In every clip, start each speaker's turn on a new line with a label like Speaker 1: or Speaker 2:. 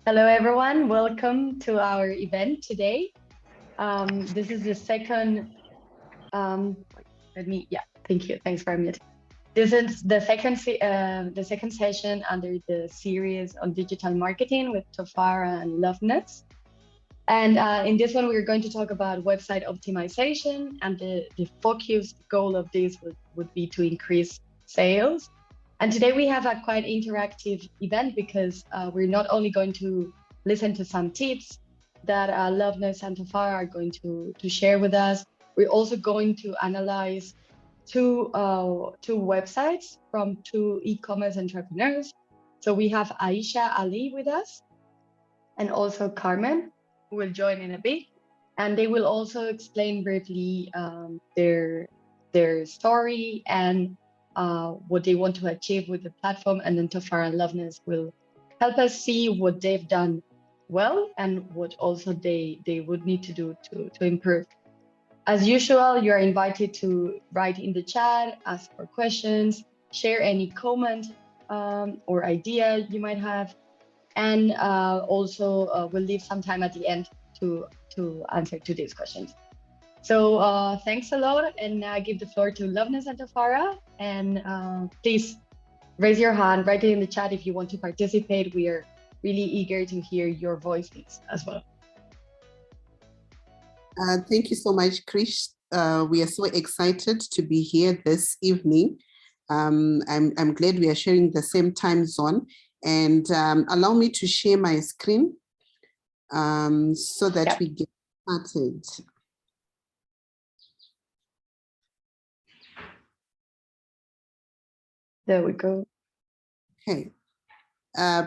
Speaker 1: Hello, everyone. Welcome to our event today. This is the second, thank you. Thanks for muting. This is the second session under the series on digital marketing with Tofara and Loveness. And in this one, we're going to talk about website optimization, and the focused goal of this would be to increase sales. And today we have a quite interactive event because we're not only going to listen to some tips that Loveness and Tofara are going to share with us. We're also going to analyze two websites from two e-commerce entrepreneurs. So we have Aisha Ali with us and also Carmen, who will join in a bit. And they will also explain briefly their story and what they want to achieve with the platform, and then Tofara and Loveness will help us see what they've done well and what also they would need to do to improve. As usual, you're invited to write in the chat, ask for questions, share any comment or idea you might have, and also we'll leave some time at the end to answer to these questions. So thanks a lot, and I give the floor to Loveness and Tofara. And please raise your hand, write it in the chat if you want to participate. We are really eager to hear your voices as well.
Speaker 2: Thank you so much, Krish. We are so excited to be here this evening. I'm glad we are sharing the same time zone. And allow me to share my screen so that we get started.
Speaker 1: There we go.
Speaker 2: Okay.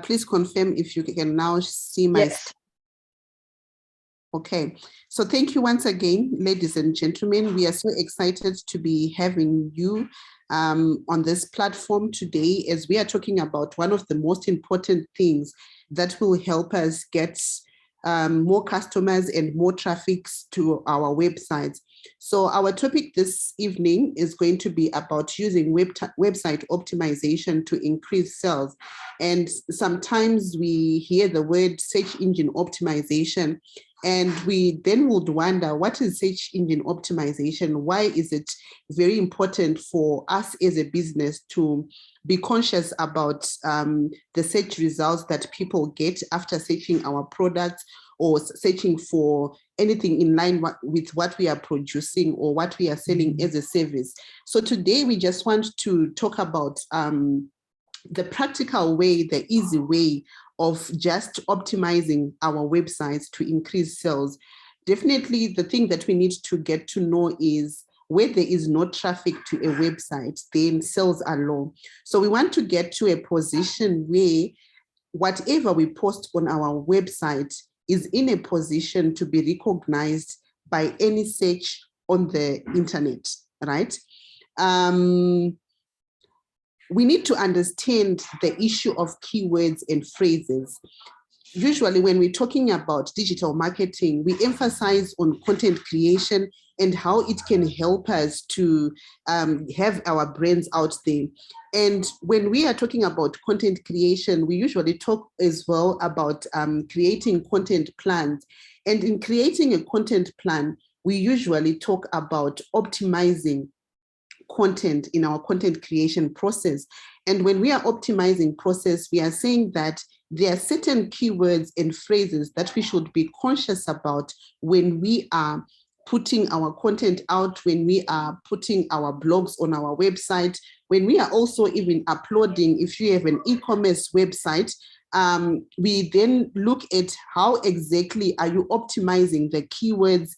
Speaker 2: Please confirm if you can now see my screen. Okay, so thank you once again, ladies and gentlemen. We are so excited to be having you on this platform today, as we are talking about one of the most important things that will help us get more customers and more traffic to our websites. So our topic this evening is going to be about using website optimization to increase sales. And sometimes we hear the word search engine optimization, and we then would wonder, what is search engine optimization? Why is it very important for us as a business to be conscious about the search results that people get after searching our products or searching for anything in line with what we are producing or what we are selling as a service? So today we just want to talk about the practical way, the easy way of just optimizing our websites to increase sales. Definitely the thing that we need to get to know is where there is no traffic to a website, then sales are low. So we want to get to a position where whatever we post on our website is in a position to be recognized by any search on the internet, right? We need to understand the issue of keywords and phrases. Usually when we're talking about digital marketing, we emphasize on content creation and how it can help us to have our brands out there. And when we are talking about content creation, we usually talk as well about creating content plans. And in creating a content plan, we usually talk about optimizing content in our content creation process. And when we are optimizing process, we are saying that there are certain keywords and phrases that we should be conscious about when we are putting our content out, when we are putting our blogs on our website, when we are also even uploading, if you have an e-commerce website, we then look at how exactly are you optimizing the keywords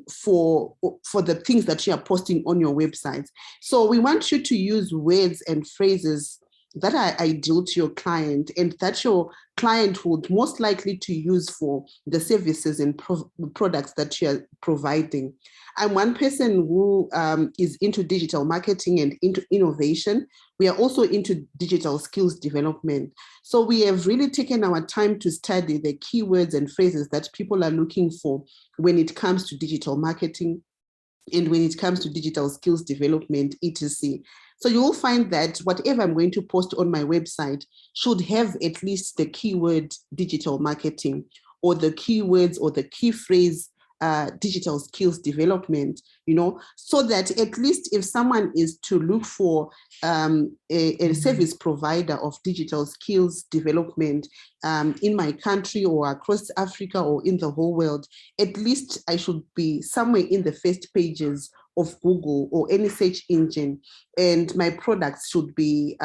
Speaker 2: for the things that you are posting on your website. So we want you to use words and phrases that are ideal to your client and that your client would most likely to use for the services and products that you are providing. I'm one person who is into digital marketing and into innovation. We are also into digital skills development. So we have really taken our time to study the keywords and phrases that people are looking for when it comes to digital marketing and when it comes to digital skills development, etc. So you will find that whatever I'm going to post on my website should have at least the keyword digital marketing, or the keywords or the key phrase digital skills development, so that at least if someone is to look for a service provider of digital skills development in my country or across Africa or in the whole world, at least I should be somewhere in the first pages of Google or any search engine, and my products should be,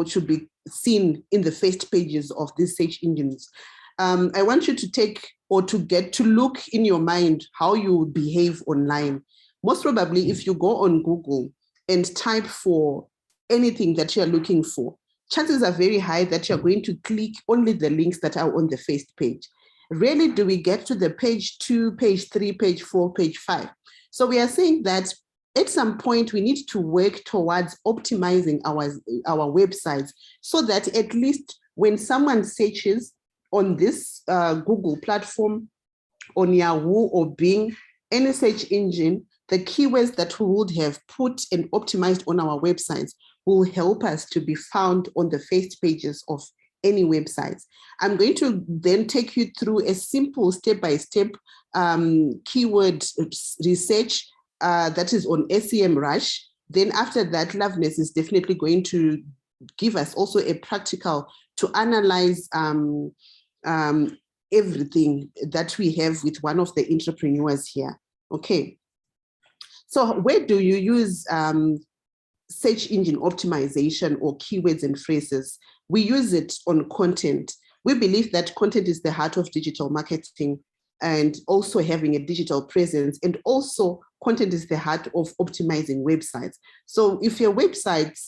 Speaker 2: should be seen in the first pages of these search engines. I want you to take or to get to look in your mind how you behave online. Most probably, if you go on Google and type for anything that you're looking for, chances are very high that you're going to click only the links that are on the first page. Rarely do we get to the page 2, page 3, page 4, page 5. So we are saying that at some point we need to work towards optimizing our websites, so that at least when someone searches on this Google platform, on Yahoo or Bing, any search engine, the keywords that we would have put and optimized on our websites will help us to be found on the first pages of any websites. I'm going to then take you through a simple step-by-step keyword research that is on SEMrush. Then after that, Loveness is definitely going to give us also a practical to analyze everything that we have with one of the entrepreneurs here. Okay. So where do you use search engine optimization or keywords and phrases? We use it on content. We believe that content is the heart of digital marketing, and also having a digital presence, and also content is the heart of optimizing websites. So if your website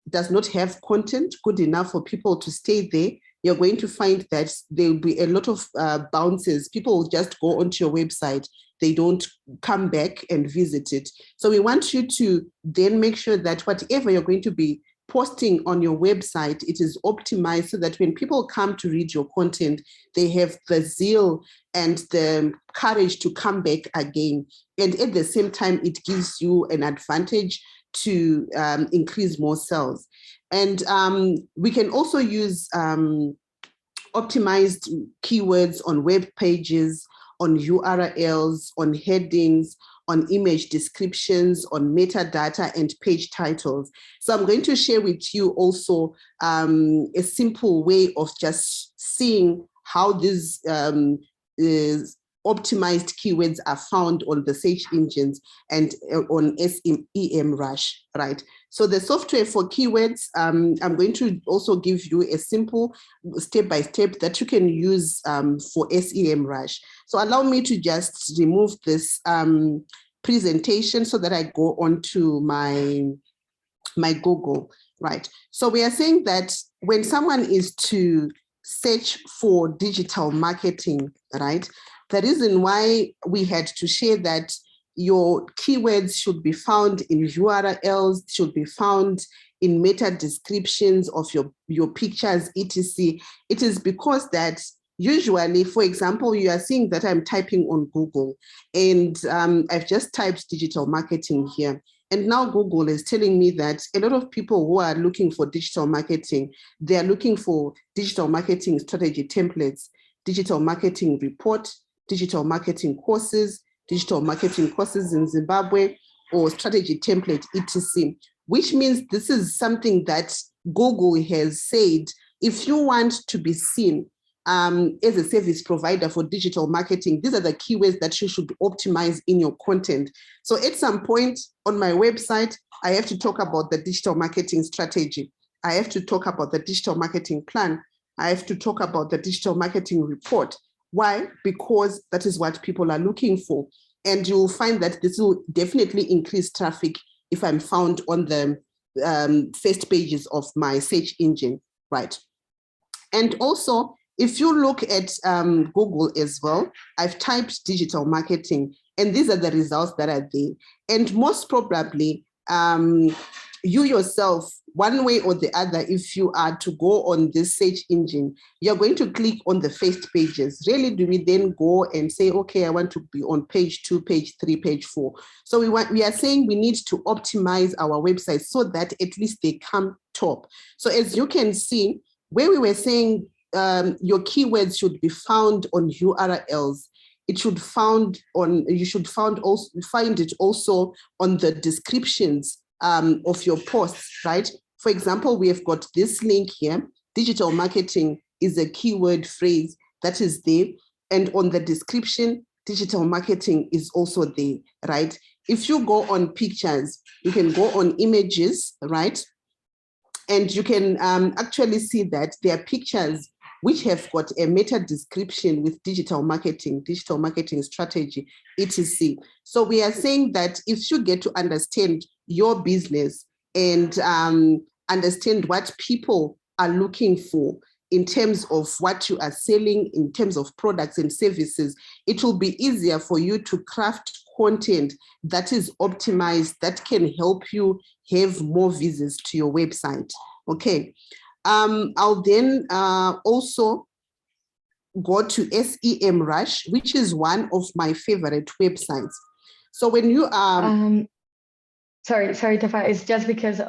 Speaker 2: does not have content good enough for people to stay there, you're going to find that there will be a lot of bounces. People will just go onto your website. They don't come back and visit it. So we want you to then make sure that whatever you're going to be posting on your website, it is optimized so that when people come to read your content, they have the zeal and the courage to come back again. And at the same time, it gives you an advantage to increase more sales. And we can also use optimized keywords on web pages, on URLs, on headings, on image descriptions, on metadata and page titles. So I'm going to share with you also a simple way of just seeing how these optimized keywords are found on the search engines and on SEMrush, right? So the software for keywords, I'm going to also give you a simple step-by-step that you can use for SEMrush. So allow me to just remove this presentation so that I go on to my Google, right? So we are saying that when someone is to search for digital marketing, right? The reason why we had to share that your keywords should be found in URLs, should be found in meta descriptions of your pictures, etc. It is because that usually, for example, you are seeing that I'm typing on Google, and I've just typed digital marketing here. And now Google is telling me that a lot of people who are looking for digital marketing, they are looking for digital marketing strategy templates, digital marketing report, digital marketing courses in Zimbabwe, or strategy template, etc. Which means this is something that Google has said, if you want to be seen as a service provider for digital marketing, these are the keywords that you should optimize in your content. So at some point on my website, I have to talk about the digital marketing strategy. I have to talk about the digital marketing plan. I have to talk about the digital marketing report. Why? Because that is what people are looking for. And you'll find that this will definitely increase traffic if I'm found on the first pages of my search engine, right? And also, if you look at Google as well, I've typed digital marketing, and these are the results that are there. And most probably, you yourself, one way or the other, if you are to go on this search engine, you're going to click on the first pages. Really, do we then go and say, okay, I want to be on page 2, page 3, page 4? So we are saying we need to optimize our website so that at least they come top. So as you can see, where we were saying your keywords should be found on URLs, you should find it also on the descriptions of your posts, right? For example, we have got this link here. Digital marketing is a keyword phrase that is there. And on the description, digital marketing is also there, right? If you go on pictures, you can go on images, right? And you can actually see that there are pictures which have got a meta description with digital marketing strategy, etc. So we are saying that if you get to understand your business and understand what people are looking for in terms of what you are selling, in terms of products and services, it will be easier for you to craft content that is optimized, that can help you have more visits to your website. Okay. I'll then also go to SEMrush, which is one of my favorite websites. So when you
Speaker 1: sorry, Tofara, it's just because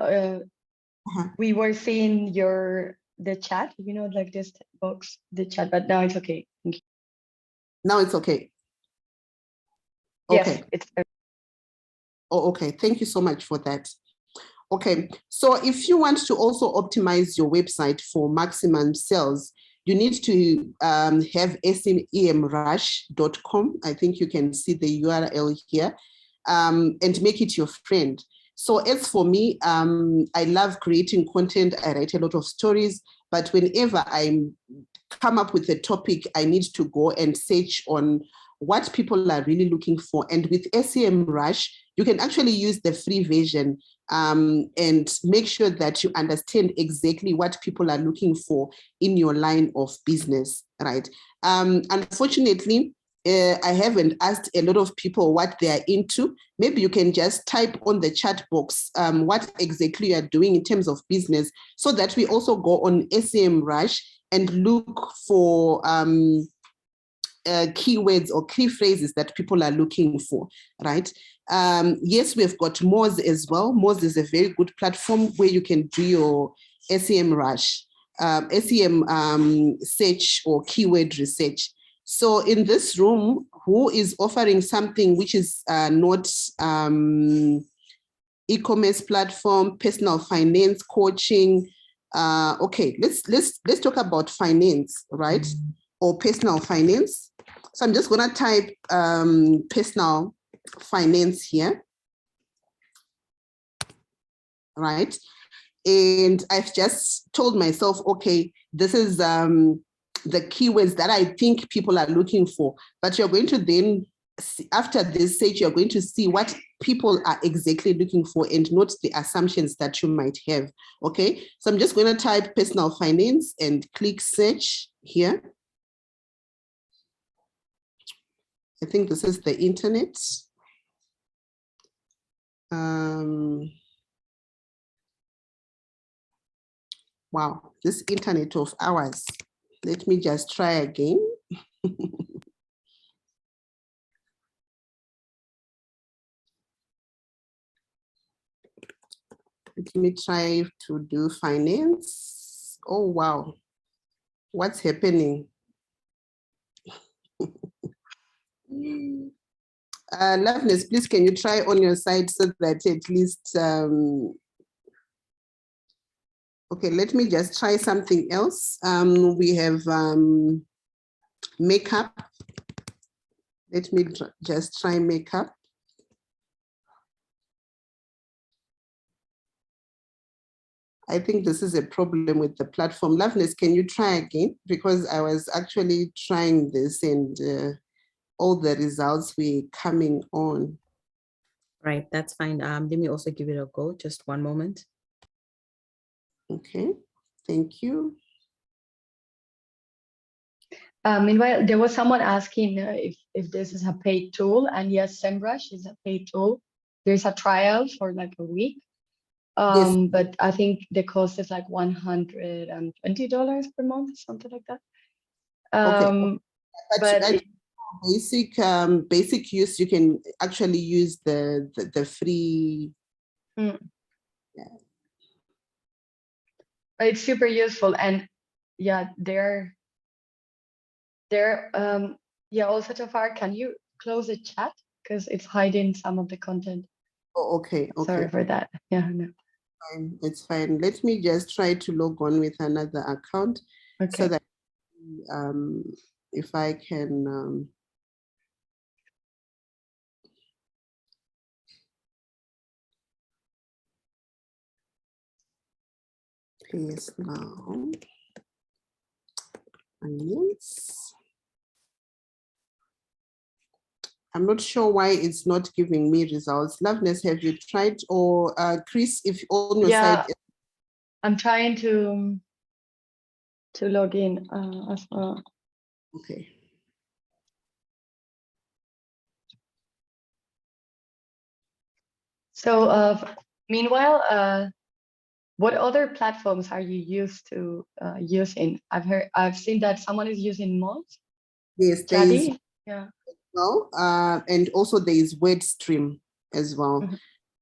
Speaker 1: we were seeing the chat, you know, like this box, the chat, but now it's okay. Thank you.
Speaker 2: Now it's okay.
Speaker 1: Yes,
Speaker 2: okay.
Speaker 1: it's
Speaker 2: Oh, okay. Thank you so much for that. Okay, so if you want to also optimize your website for maximum sales, you need to have semrush.com. I think you can see the URL here, and make it your friend. So as for me, I love creating content. I write a lot of stories, but whenever I come up with a topic, I need to go and search on what people are really looking for. And with SEMrush, you can actually use the free version and make sure that you understand exactly what people are looking for in your line of business, right? Unfortunately, I haven't asked a lot of people what they are into. Maybe you can just type on the chat box what exactly you are doing in terms of business, so that we also go on SEMrush and look for keywords or key phrases that people are looking for, right? Yes, we've got Moz as well. Moz is a very good platform where you can do your SEMrush, SEM search or keyword research. So in this room, who is offering something which is not e-commerce platform, personal finance coaching? Okay, let's talk about finance, right? Or personal finance. So I'm just gonna type personal finance here, right? And I've just told myself, okay, this is the keywords that I think people are looking for. But you're going to then, after this search, you're going to see what people are exactly looking for and not the assumptions that you might have, okay? So I'm just going to type personal finance and click search here. I think this is the internet. Wow, this internet of ours. Let me just try again. Let me try to do finance. Oh, wow. What's happening? Loveness, please, can you try on your side so that at least, okay, let me just try something else. We have makeup. Let me just try makeup. I think this is a problem with the platform. Loveness, can you try again? Because I was actually trying this and all the results were coming on.
Speaker 3: Right, that's fine. Let me also give it a go. Just one moment.
Speaker 2: Okay, thank you.
Speaker 1: Meanwhile, there was someone asking if this is a paid tool, and yes, SEMrush is a paid tool. There's a trial for like a week.
Speaker 2: Yes.
Speaker 1: But I think the cost is like $120 per month, something like that.
Speaker 2: Okay.
Speaker 1: But
Speaker 2: But basic use, you can actually use the free.
Speaker 1: mm,
Speaker 2: Yeah.
Speaker 1: it's super useful, and yeah, yeah. Also, Tofara, can you close the chat because it's hiding some of the content?
Speaker 2: Oh, okay.
Speaker 1: Sorry for that. Yeah, no.
Speaker 2: Fine. It's fine. Let me just try to log on with another account so
Speaker 1: Okay.
Speaker 2: that if I can. Yes, now. Yes. I'm not sure why it's not giving me results. Loveness, have you tried? Or Chris, if on your
Speaker 1: Yeah,
Speaker 2: side.
Speaker 1: I'm trying to log in as well.
Speaker 2: Okay.
Speaker 1: So meanwhile, what other platforms are you used to using? I've seen that someone is using Moz,
Speaker 2: Yes, there is.
Speaker 1: Jadi. Yeah.
Speaker 2: Well, and also there is WordStream as well.
Speaker 1: Mhm.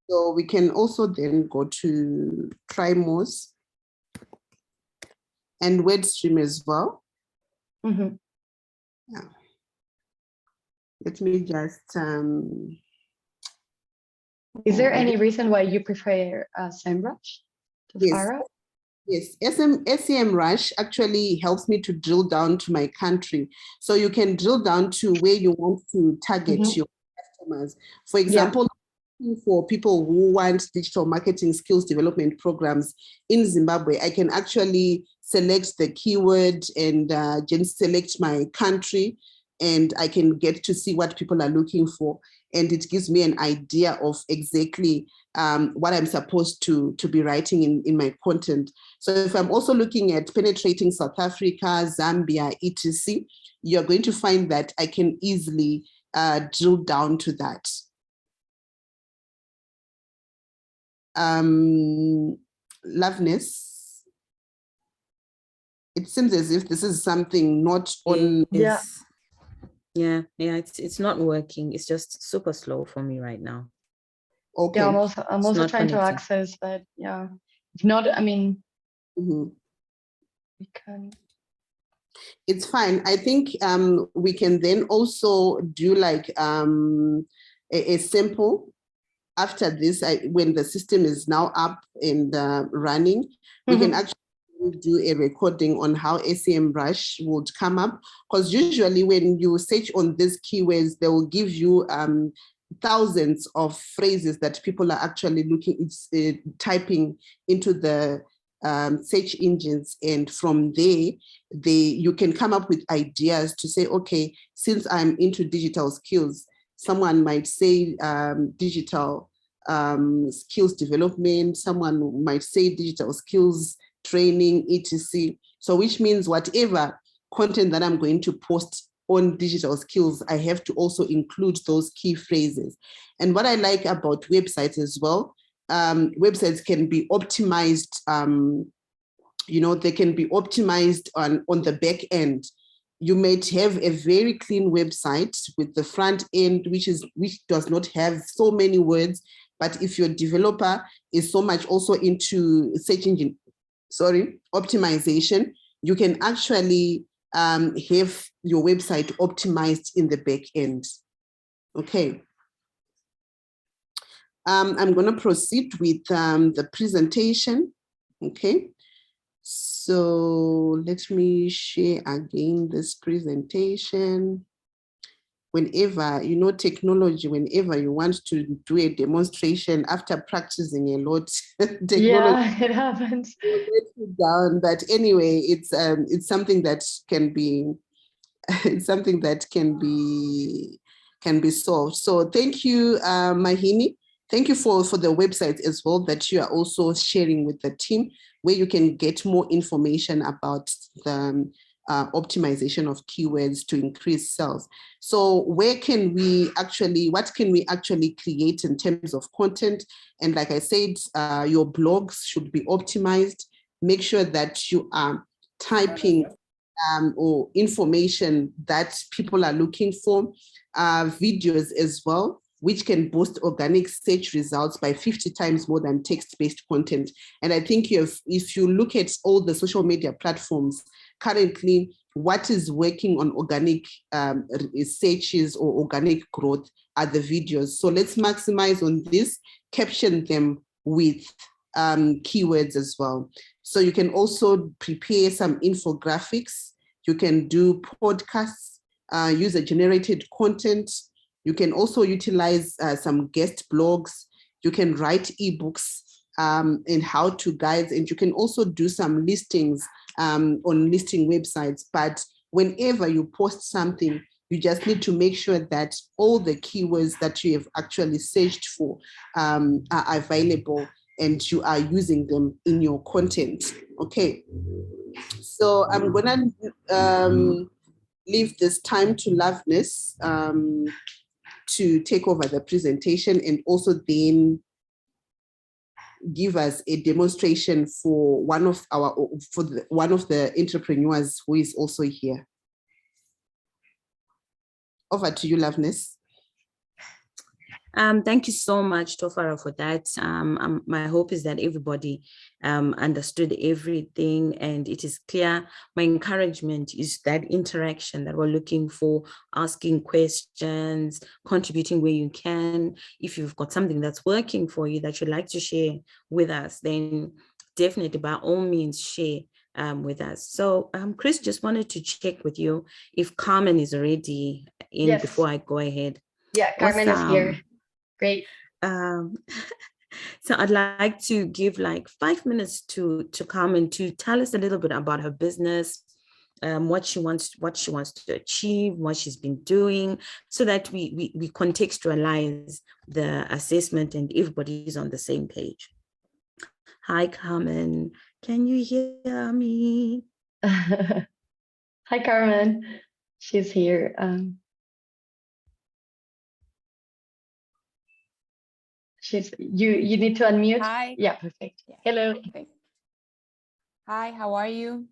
Speaker 2: So we can also then go to Trimos and WordStream as well.
Speaker 1: Mhm.
Speaker 2: Yeah. Let me just.
Speaker 1: Is there any reason why you prefer SEMrush to
Speaker 2: Yes.
Speaker 1: Tofara?
Speaker 2: Yes, SEMrush actually helps me to drill down to my country. So you can drill down to where you want to target your customers. For example, for people who want digital marketing skills development programs in Zimbabwe, I can actually select the keyword and just select my country, and I can get to see what people are looking for. And it gives me an idea of exactly what I'm supposed to be writing in my content. So if I'm also looking at penetrating South Africa, Zambia, etc., you're going to find that I can easily drill down to that. Loveness, it seems as if this is something not on.
Speaker 3: Yeah, it's not working. It's just super slow for me right now.
Speaker 2: Okay.
Speaker 1: Yeah, I'm also trying
Speaker 3: connecting
Speaker 1: to access, but yeah, if not, I mean,
Speaker 2: we
Speaker 1: can.
Speaker 2: It's fine. I think we can then also do like a sample. After this, when the system is now up and running, we can actually do a recording on how SEMrush would come up. Because usually when you search on these keywords, they will give you thousands of phrases that people are actually typing into the search engines. And from there, you can come up with ideas to say, okay, since I'm into digital skills, someone might say digital skills development, someone might say digital skills training, etc. So which means whatever content that I'm going to post on digital skills, I have to also include those key phrases. And what I like about websites as well, websites can be optimized, they can be optimized on the back end. You might have a very clean website with the front end, which does not have so many words. But if your developer is so much also into search engine, optimization, you can actually have your website optimized in the back end. Okay. I'm going to proceed with the presentation. Okay. So let me share again this presentation. Whenever, technology, whenever you want to do a demonstration after practicing a lot, technology,
Speaker 1: yeah, it happens.
Speaker 2: Down. But anyway, it's something that can be, it's something that can be solved. So thank you, Mahini. Thank you for the website as well that you are also sharing with the team, where you can get more information about the optimization of keywords to increase sales. So what can we actually create in terms of content? And like I said, your blogs should be optimized. Make sure that you are typing or information that people are looking for, videos as well, which can boost organic search results by 50 times more than text-based content. And I think if you look at all the social media platforms, currently, what is working on organic searches or organic growth are the videos. So let's maximize on this, caption them with keywords as well. So you can also prepare some infographics. You can do podcasts, user-generated content. You can also utilize some guest blogs. You can write ebooks and how-to guides, and you can also do some listings on listing websites. But whenever you post something, you just need to make sure that all the keywords that you have actually searched for are available and you are using them in your content. Okay, so I'm gonna leave this time to Loveness to take over the presentation and also then give us a demonstration for one of the entrepreneurs who is also here. Over to you, Loveness.
Speaker 3: Thank you so much, Tofara, for that. My hope is that everybody understood everything and it is clear. My encouragement is that interaction that we're looking for, asking questions, contributing where you can. If you've got something that's working for you that you'd like to share with us, then definitely by all means share with us. So Chris, just wanted to check with you if Carmen is already in. Yes. Before I go ahead.
Speaker 1: Yeah, Carmen is here. Great.
Speaker 3: So I'd like to give like 5 minutes to Carmen to tell us a little bit about her business, what she wants to achieve, what she's been doing, so that we contextualize the assessment and everybody is on the same page. Hi, Carmen. Can you hear me?
Speaker 1: Hi, Carmen. She's here. You need to unmute.
Speaker 4: Hi.
Speaker 1: Yeah, perfect. Yeah. Hello.
Speaker 4: Okay. Hi, how are you?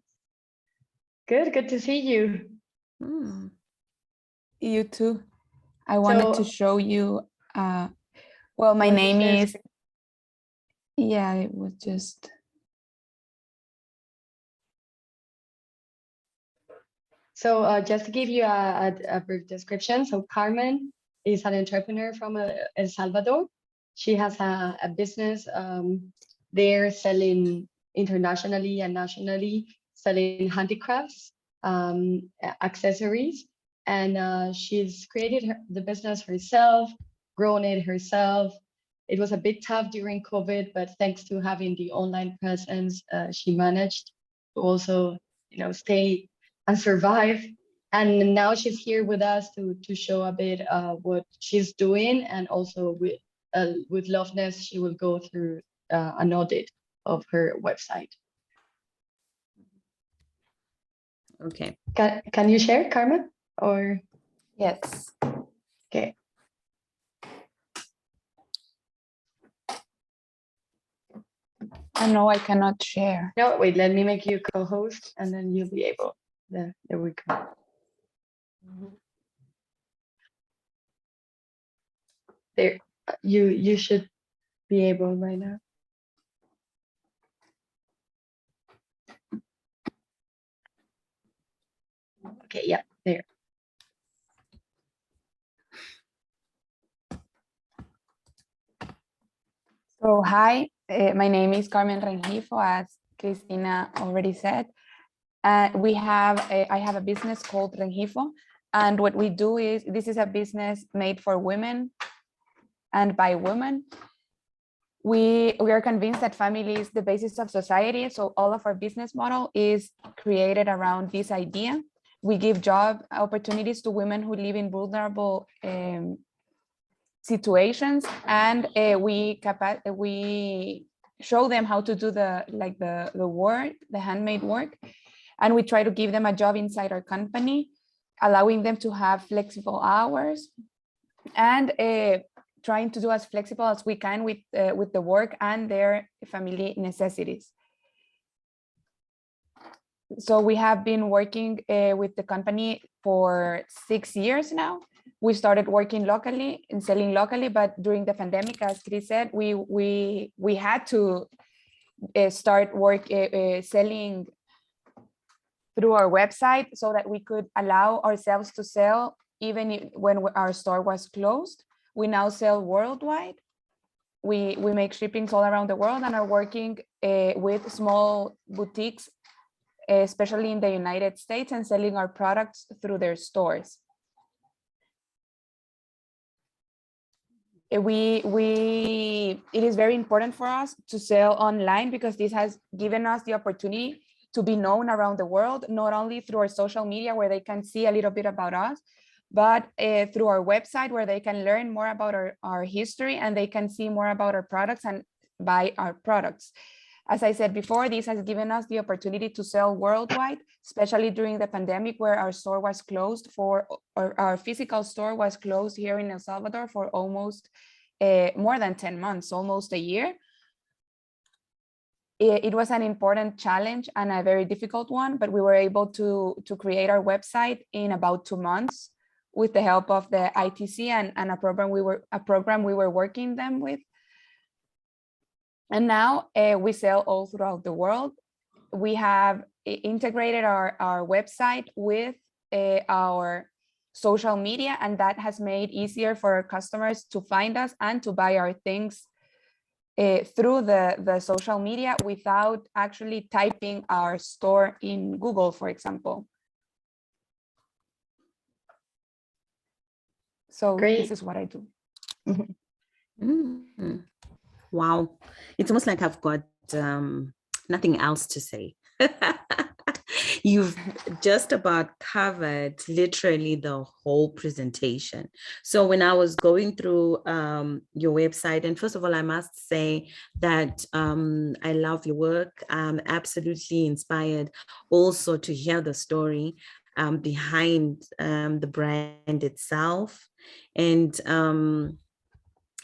Speaker 1: Good to see you.
Speaker 4: You too. I wanted to show you, well, my name is, yeah, it was just.
Speaker 1: So just to give you a brief description. So Carmen is an entrepreneur from El Salvador. She has a business there selling internationally and nationally, selling handicrafts, accessories, and she's created the business herself, grown it herself. It was a bit tough during COVID, but thanks to having the online presence, she managed to also, stay and survive. And now she's here with us to show a bit what she's doing, and also with Loveness, she will go through an audit of her website.
Speaker 3: Okay.
Speaker 1: Can you share, Carmen? Or
Speaker 4: yes.
Speaker 1: Okay.
Speaker 4: No, I cannot share.
Speaker 1: No, wait. Let me make you co-host, and then you'll be able. There we go. There, you should be able right now. Okay, yeah, there.
Speaker 4: So hi, my name is Carmen Rengifo, as Cristina already said. I have a business called Rengifo, and what we do is, this is a business made for women and by women. We are convinced that family is the basis of society, so all of our business model is created around this idea. We give job opportunities to women who live in vulnerable situations, and we show them how to do the work, the handmade work, And we try to give them a job inside our company, allowing them to have flexible hours, and trying to do as flexible as we can with the work and their family necessities. So we have been working with the company for 6 years now. We started working locally and selling locally, but during the pandemic, as Chris said, we had to start selling through our website so that we could allow ourselves to sell even when our store was closed. We now sell worldwide. We make shippings all around the world and are working with small boutiques, especially in the United States, and selling our products through their stores. It is very important for us to sell online because this has given us the opportunity to be known around the world, not only through our social media where they can see a little bit about us, but through our website where they can learn more about our history, and they can see more about our products and buy our products. As I said before, this has given us the opportunity to sell worldwide, especially during the pandemic where our store was closed our physical store was closed here in El Salvador for almost more than 10 months, almost a year. It was an important challenge and a very difficult one, but we were able to create our website in about 2 months with the help of the ITC and a program we were working them with. And now we sell all throughout the world. We have integrated our website with our social media, and that has made easier for our customers to find us and to buy our things through the social media without actually typing our store in Google, for example. So
Speaker 1: Great.
Speaker 4: This is what I do.
Speaker 3: Mm-hmm. Wow, it's almost like I've got nothing else to say. You've just about covered literally the whole presentation. So when I was going through your website, and first of all, I must say that I love your work. I'm absolutely inspired also to hear the story behind the brand itself. And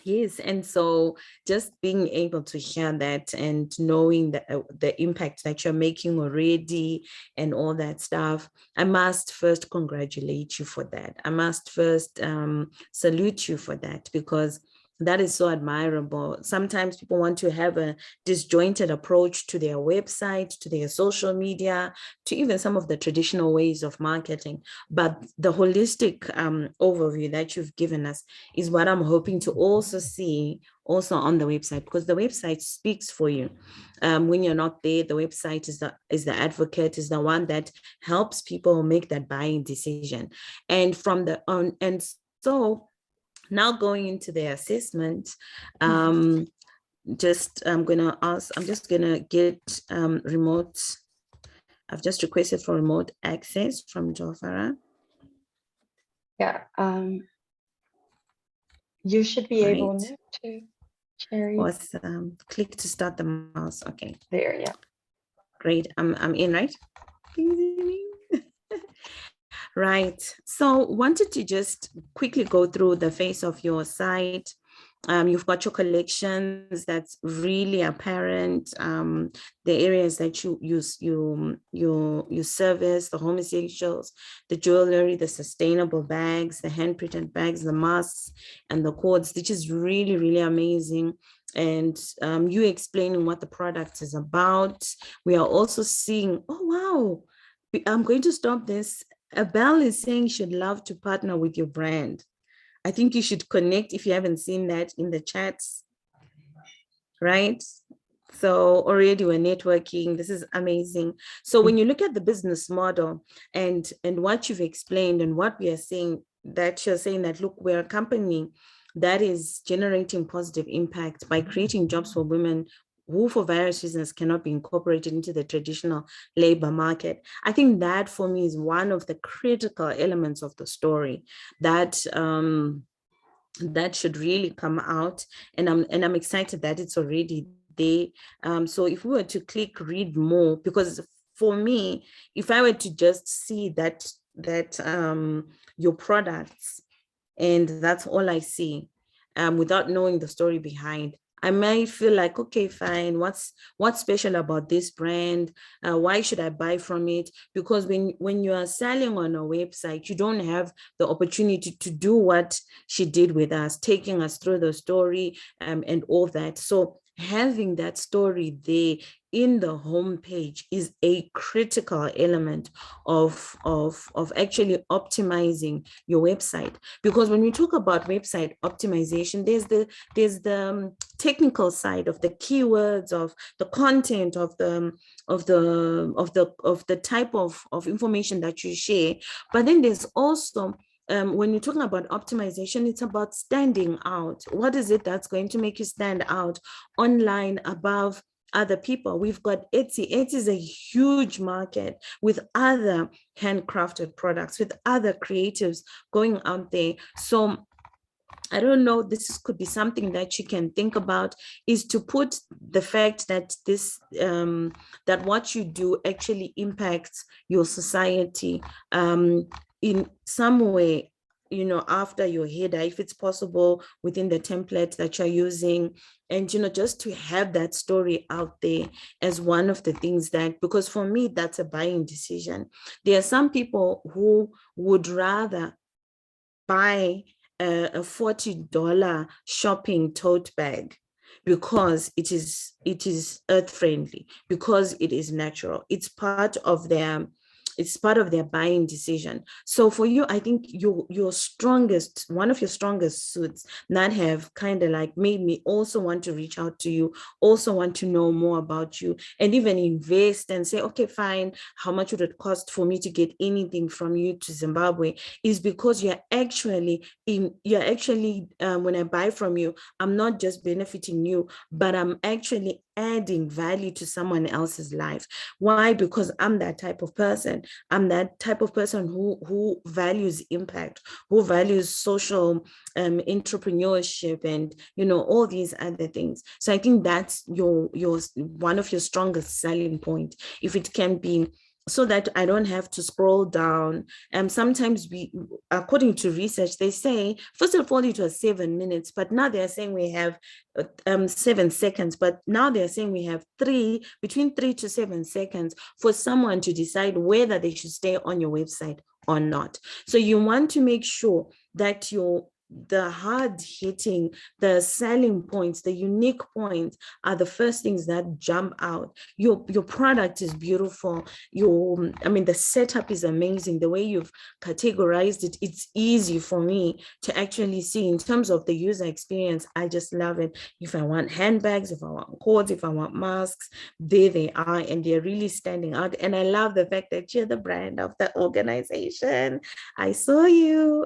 Speaker 3: yes, and so just being able to hear that and knowing that the impact that you're making already and all that stuff, I must first congratulate you for that. I must first salute you for that, because that is so admirable. Sometimes people want to have a disjointed approach to their website, to their social media, to even some of the traditional ways of marketing. But the holistic overview that you've given us is what I'm hoping to also see also on the website, because the website speaks for you. When you're not there, the website is the advocate, is the one that helps people make that buying decision. And from the on, and so now going into the assessment, I'm just gonna get remote. I've just requested for remote access from Tofara.
Speaker 1: Yeah, you should be able to share it.
Speaker 3: Awesome. Click to start the mouse. Okay.
Speaker 1: There, yeah.
Speaker 3: Great. I'm in, right? Right. So wanted to just quickly go through the face of your site. You've got your collections that's really apparent. The areas that you service, the homosexuals, the jewelry, the sustainable bags, the hand printed bags, the masks, and the cords, which is really, really amazing. And you explaining what the product is about. We are also seeing, oh, wow, I'm going to stop this. Abel is saying she'd love to partner with your brand. I think you should connect if you haven't seen that in the chats, right? So already we're networking. This is amazing. So when you look at the business model and what you've explained and what we are saying, that you're saying that, look, we're a company that is generating positive impact by creating jobs for women who for various reasons cannot be incorporated into the traditional labor market. I think that for me is one of the critical elements of the story that that should really come out, and I'm excited that it's already there. So if we were to click read more, because for me, if I were to just see that your products, and that's all I see, without knowing the story behind, I might feel like, okay, fine, what's special about this brand? Why should I buy from it? Because when you are selling on a website, you don't have the opportunity to do what she did with us, taking us through the story and all that. So having that story there in the homepage is a critical element of actually optimizing your website. Because when we talk about website optimization, there's the technical side of the keywords, of the content, of the type of information that you share. But then there's also when you're talking about optimization, it's about standing out. What is it that's going to make you stand out online above other people? We've got Etsy. Etsy is a huge market with other handcrafted products, with other creatives going out there. So I don't know, this could be something that you can think about, is to put the fact that this that what you do actually impacts your society in some way, you know, after your header, if it's possible, within the template that you're using. And, you know, just to have that story out there as one of the things that, because for me, that's a buying decision. There are some people who would rather buy a $40 shopping tote bag because it is earth friendly, because it is natural. It's part of their buying decision. So for you, I think your strongest, one of your strongest suits that have kind of like made me also want to reach out to you, also want to know more about you, and even invest and say, okay, fine, how much would it cost for me to get anything from you to Zimbabwe, is because you're actually when I buy from you, I'm not just benefiting you, but I'm actually adding value to someone else's life. Why? Because I'm that type of person. I'm that type of person who values impact, who values social entrepreneurship, and, you know, all these other things. So I think that's your one of your strongest selling point, if it can be, so that I don't have to scroll down. Sometimes we, according to research, they say, first of all, it was 7 minutes, but now they're saying we have 7 seconds, but now they're saying we have between 3 to 7 seconds for someone to decide whether they should stay on your website or not. So you want to make sure that the hard hitting, the selling points, the unique points are the first things that jump out. Your product is beautiful. The setup is amazing. The way you've categorized it, it's easy for me to actually see in terms of the user experience. I just love it. If I want handbags, if I want cords, if I want masks, there they are, and they're really standing out. And I love the fact that you're the brand of the organization. I saw you.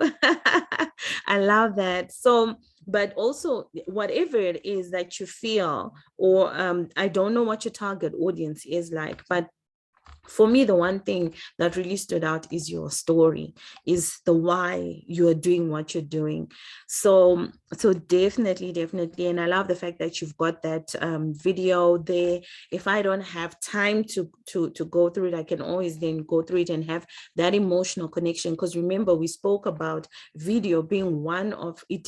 Speaker 3: I love that. So, but also whatever it is that you feel, or I don't know what your target audience is like, but for me, the one thing that really stood out is your story, is the why you are doing what you're doing. So definitely. And I love the fact that you've got that video there. If I don't have time to go through it, I can always then go through it and have that emotional connection. Because remember, we spoke about video being one of it.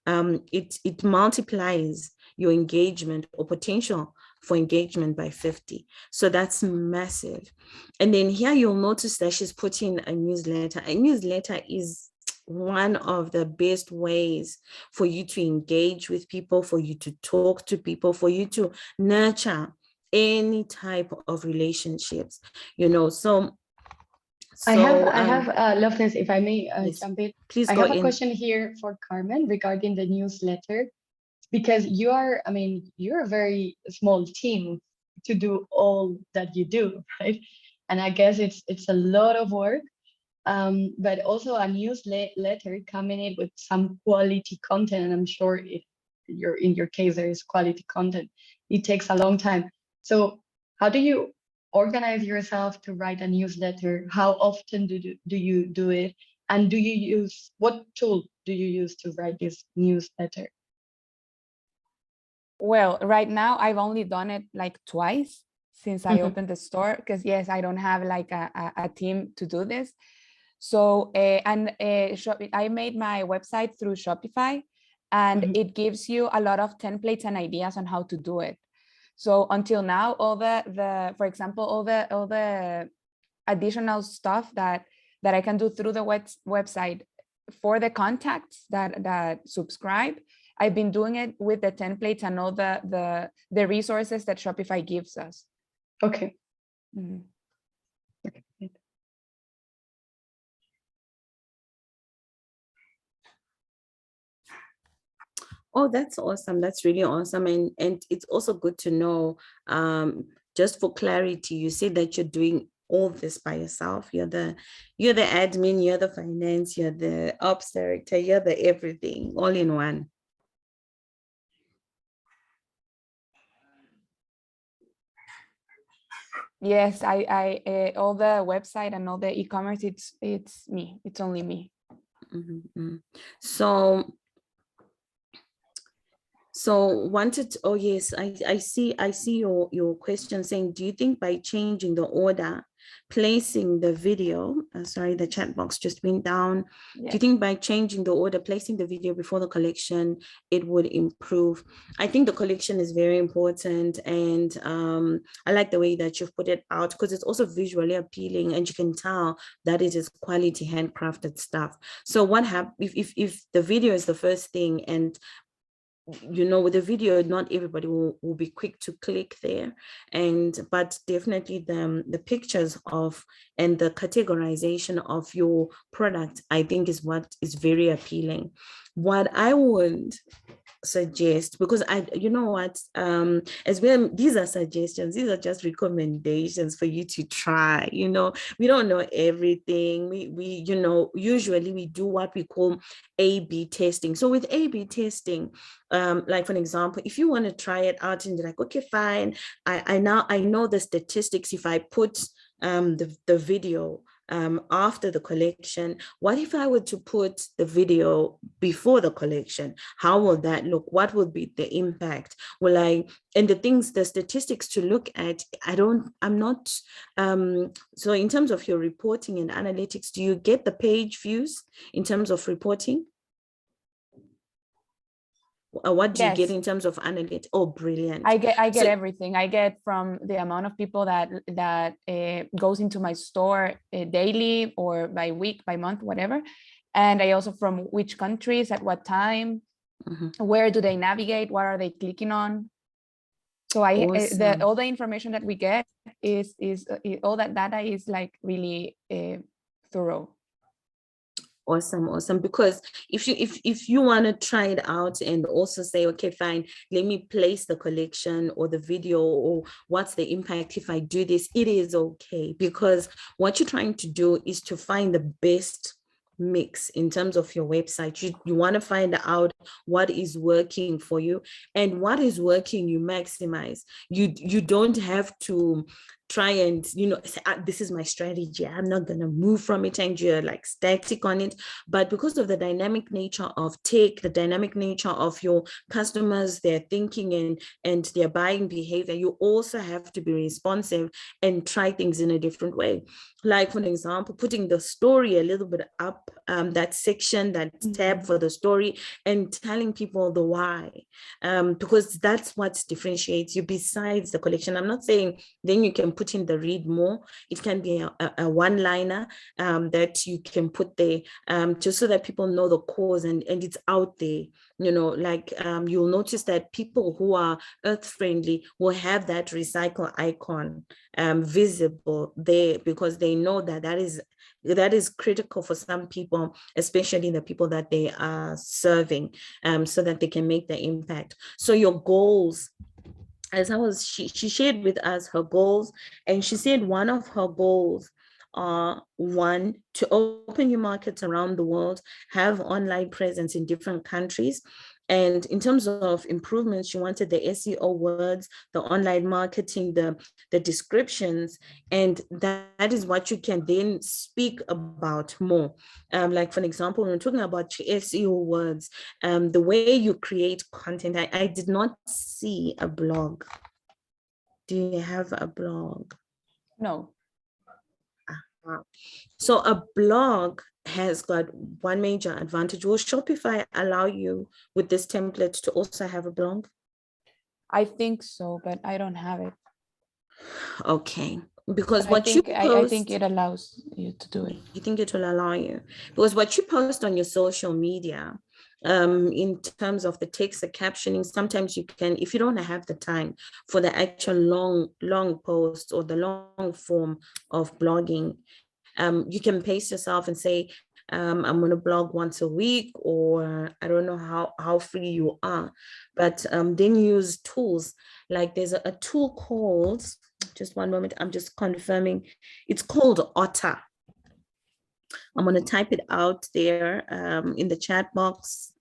Speaker 3: It multiplies your engagement or potential for engagement by 50. So that's massive. And then here you'll notice that she's putting a newsletter. A newsletter is one of the best ways for you to engage with people, for you to talk to people, for you to nurture any type of relationships, you know. So
Speaker 1: I have Loveness, if I may
Speaker 3: yes,
Speaker 1: jump in.
Speaker 3: Please
Speaker 1: I
Speaker 3: go
Speaker 1: have a
Speaker 3: in.
Speaker 1: question here for Carmen regarding the newsletter, because you're a very small team to do all that you do, right? And I guess it's a lot of work, but also a newsletter coming in with some quality content. And I'm sure if in your case, there is quality content, it takes a long time. So how do you organize yourself to write a newsletter? How often do you do it? And what tool do you use to write this newsletter?
Speaker 4: Well, right now I've only done it like twice. since I opened the store, because yes, I don't have like a team to do this. So I made my website through Shopify, and it gives you a lot of templates and ideas on how to do it. So until now, all the for example, all the additional stuff that I can do through the website for the contacts that subscribe, I've been doing it with the templates and all the resources that Shopify gives us.
Speaker 1: Okay.
Speaker 4: Okay.
Speaker 3: Oh, that's awesome. That's really awesome. And it's also good to know, just for clarity, you say that you're doing all this by yourself. You're the admin, you're the finance, you're the ops director, you're the everything, all in one.
Speaker 4: Yes, I all the website and all the e-commerce, it's me. It's only me.
Speaker 3: So wanted, oh yes, I see your question saying, do you think by changing the order, placing the video, sorry, the chat box just went down. Yes. Do you think by changing the order, placing the video before the collection, it would improve? I think the collection is very important, and I like the way that you've put it out, because it's also visually appealing, and you can tell that it is quality handcrafted stuff. So what happens if the video is the first thing, and you know, with the video, not everybody will be quick to click there, but definitely the pictures of and the categorization of your product, I think, is what is very appealing. What I would suggest, because you know what, as well, these are suggestions, these are just recommendations for you to try. You know, we don't know everything. We you know, usually we do what we call A/B testing. So with A/B testing, like for an example, if you want to try it out and you're like, okay, fine, I know the statistics. If I put the video after the collection, what if I were to put the video before the collection? How will that look? What will be the impact? Will I, and the statistics to look at, I'm not, so in terms of your reporting and analytics, do you get the page views in terms of reporting? What do you get in terms of analytics? Oh, brilliant.
Speaker 4: I get everything. I get from the amount of people that goes into my store daily or by week, by month, whatever. And I also from which countries, at what time, where do they navigate, what are they clicking on? So awesome. All the information that we get is all that data is like really thorough.
Speaker 3: Awesome. Because if you want to try it out and also say, okay, fine, let me place the collection or the video, or what's the impact if I do this, it is okay, because what you're trying to do is to find the best mix in terms of your website. You want to find out what is working for you, and what is working you maximize. You don't have to try and, you know, say, this is my strategy, I'm not going to move from it, and you're like static on it. But because of the dynamic nature of tech, the dynamic nature of your customers, their thinking and their buying behavior, you also have to be responsive and try things in a different way. Like, for example, putting the story a little bit up, that section, that tab for the story, and telling people the why, because that's what differentiates you besides the collection. I'm not saying then you can put in the read more. It can be a one-liner that you can put there, just so that people know the cause, and it's out there. You know, like you'll notice that people who are earth-friendly will have that recycle icon visible there, because they know that is critical for some people, especially the people that they are serving, so that they can make the impact. So your goals, as she shared with us her goals, and she said one of her goals are, one, to open new markets around the world, have online presence in different countries. And in terms of improvements, she wanted the SEO words, the online marketing, the descriptions, and that is what you can then speak about more. Like, for example, when we're talking about SEO words, the way you create content, I did not see a blog. do you have a blog?
Speaker 4: No.
Speaker 3: So a blog has got one major advantage. Will Shopify allow you with this template to also have a blog?
Speaker 4: I think so, but I don't have it.
Speaker 3: Okay, because
Speaker 4: But
Speaker 3: what you post,
Speaker 4: I think it allows you to do it.
Speaker 3: You think it will allow you? Because what you post on your social media, in terms of the text, the captioning, sometimes you can, if you don't have the time for the actual long post or the long form of blogging, you can pace yourself and say, I'm going to blog once a week, or I don't know how free you are, but then use tools. Like there's a tool called, just one moment, I'm just confirming, it's called Otter. I'm going to type it out there in the chat box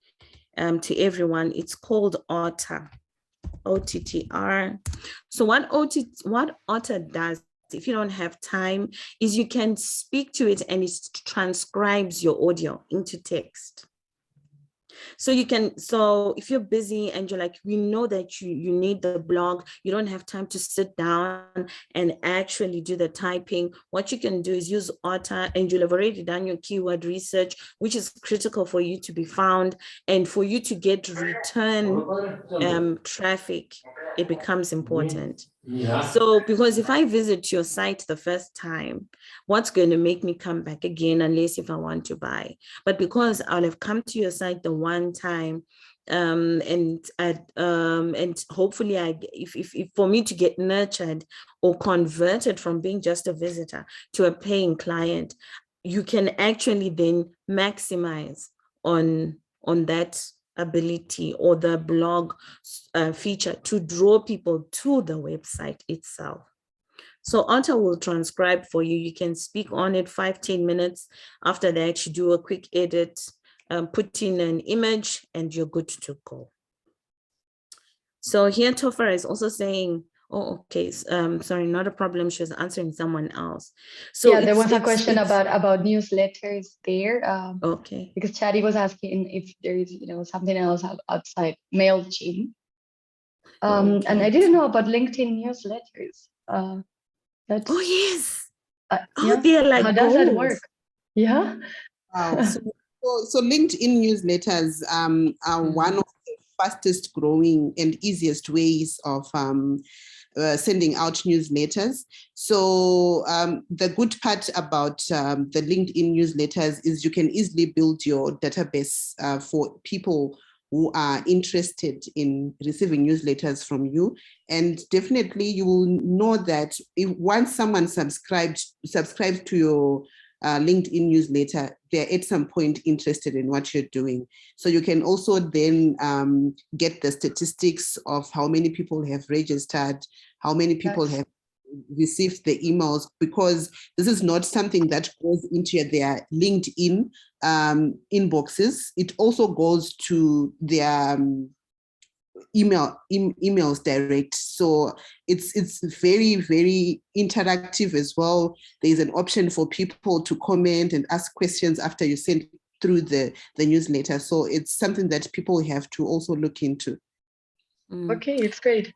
Speaker 3: to everyone. It's called Otter, OTTR. So what Otter does, if you don't have time, is you can speak to it and it transcribes your audio into text. So you can, so if you're busy and you're like, we know that you need the blog, you don't have time to sit down and actually do the typing, what you can do is use Otter, and you'll have already done your keyword research, which is critical for you to be found and for you to get return traffic. It becomes important. So because if I visit your site the first time, what's going to make me come back again, unless if I want to buy? But because I'll have come to your site the one time, and hopefully if for me to get nurtured or converted from being just a visitor to a paying client, you can actually then maximize on that ability or the blog feature to draw people to the website itself. So Otter will transcribe for you. You can speak on it 5-10 minutes. After that, you do a quick edit, put in an image, and you're good to go. So here Tofara is also saying, oh, okay, sorry, not a problem. She was answering someone else. So
Speaker 1: yeah, there was a question about newsletters there.
Speaker 3: Okay.
Speaker 1: Because Chadi was asking if there is, something else outside MailChimp. Okay. And I didn't know about LinkedIn newsletters.
Speaker 3: Oh yes.
Speaker 1: Yeah.
Speaker 3: They're like
Speaker 1: how does that work? Yeah.
Speaker 2: Wow. So LinkedIn newsletters are one of the fastest growing and easiest ways of sending out newsletters. So the good part about the LinkedIn newsletters is you can easily build your database for people who are interested in receiving newsletters from you. And definitely you will know that once someone subscribes to your LinkedIn newsletter, they're at some point interested in what you're doing. So you can also then get the statistics of how many people have registered, how many people have received the emails, because this is not something that goes into their LinkedIn inboxes. It also goes to their emails direct. So it's very, very interactive as well. There's an option for people to comment and ask questions after you send through the newsletter. So it's something that people have to also look into.
Speaker 1: Okay, it's great.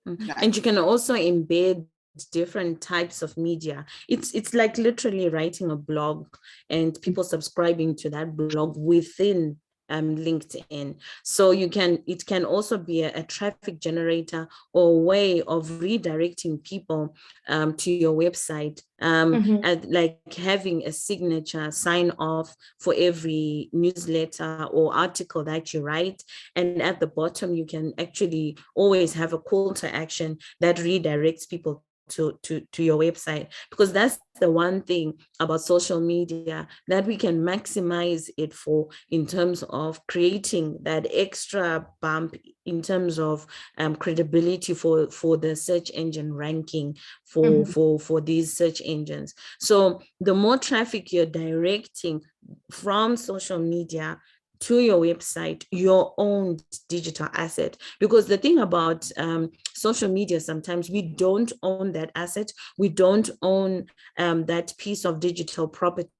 Speaker 3: And you can also embed different types of media. It's like literally writing a blog and people subscribing to that blog within LinkedIn. So it can also be a traffic generator or a way of redirecting people to your website, and like having a signature sign off for every newsletter or article that you write. And at the bottom, you can actually always have a call to action that redirects people to your website, because that's the one thing about social media that we can maximize it for, in terms of creating that extra bump in terms of credibility for the search engine ranking for these search engines. So the more traffic you're directing from social media to your website, your own digital asset. Because the thing about social media, sometimes we don't own that asset. We don't own that piece of digital property.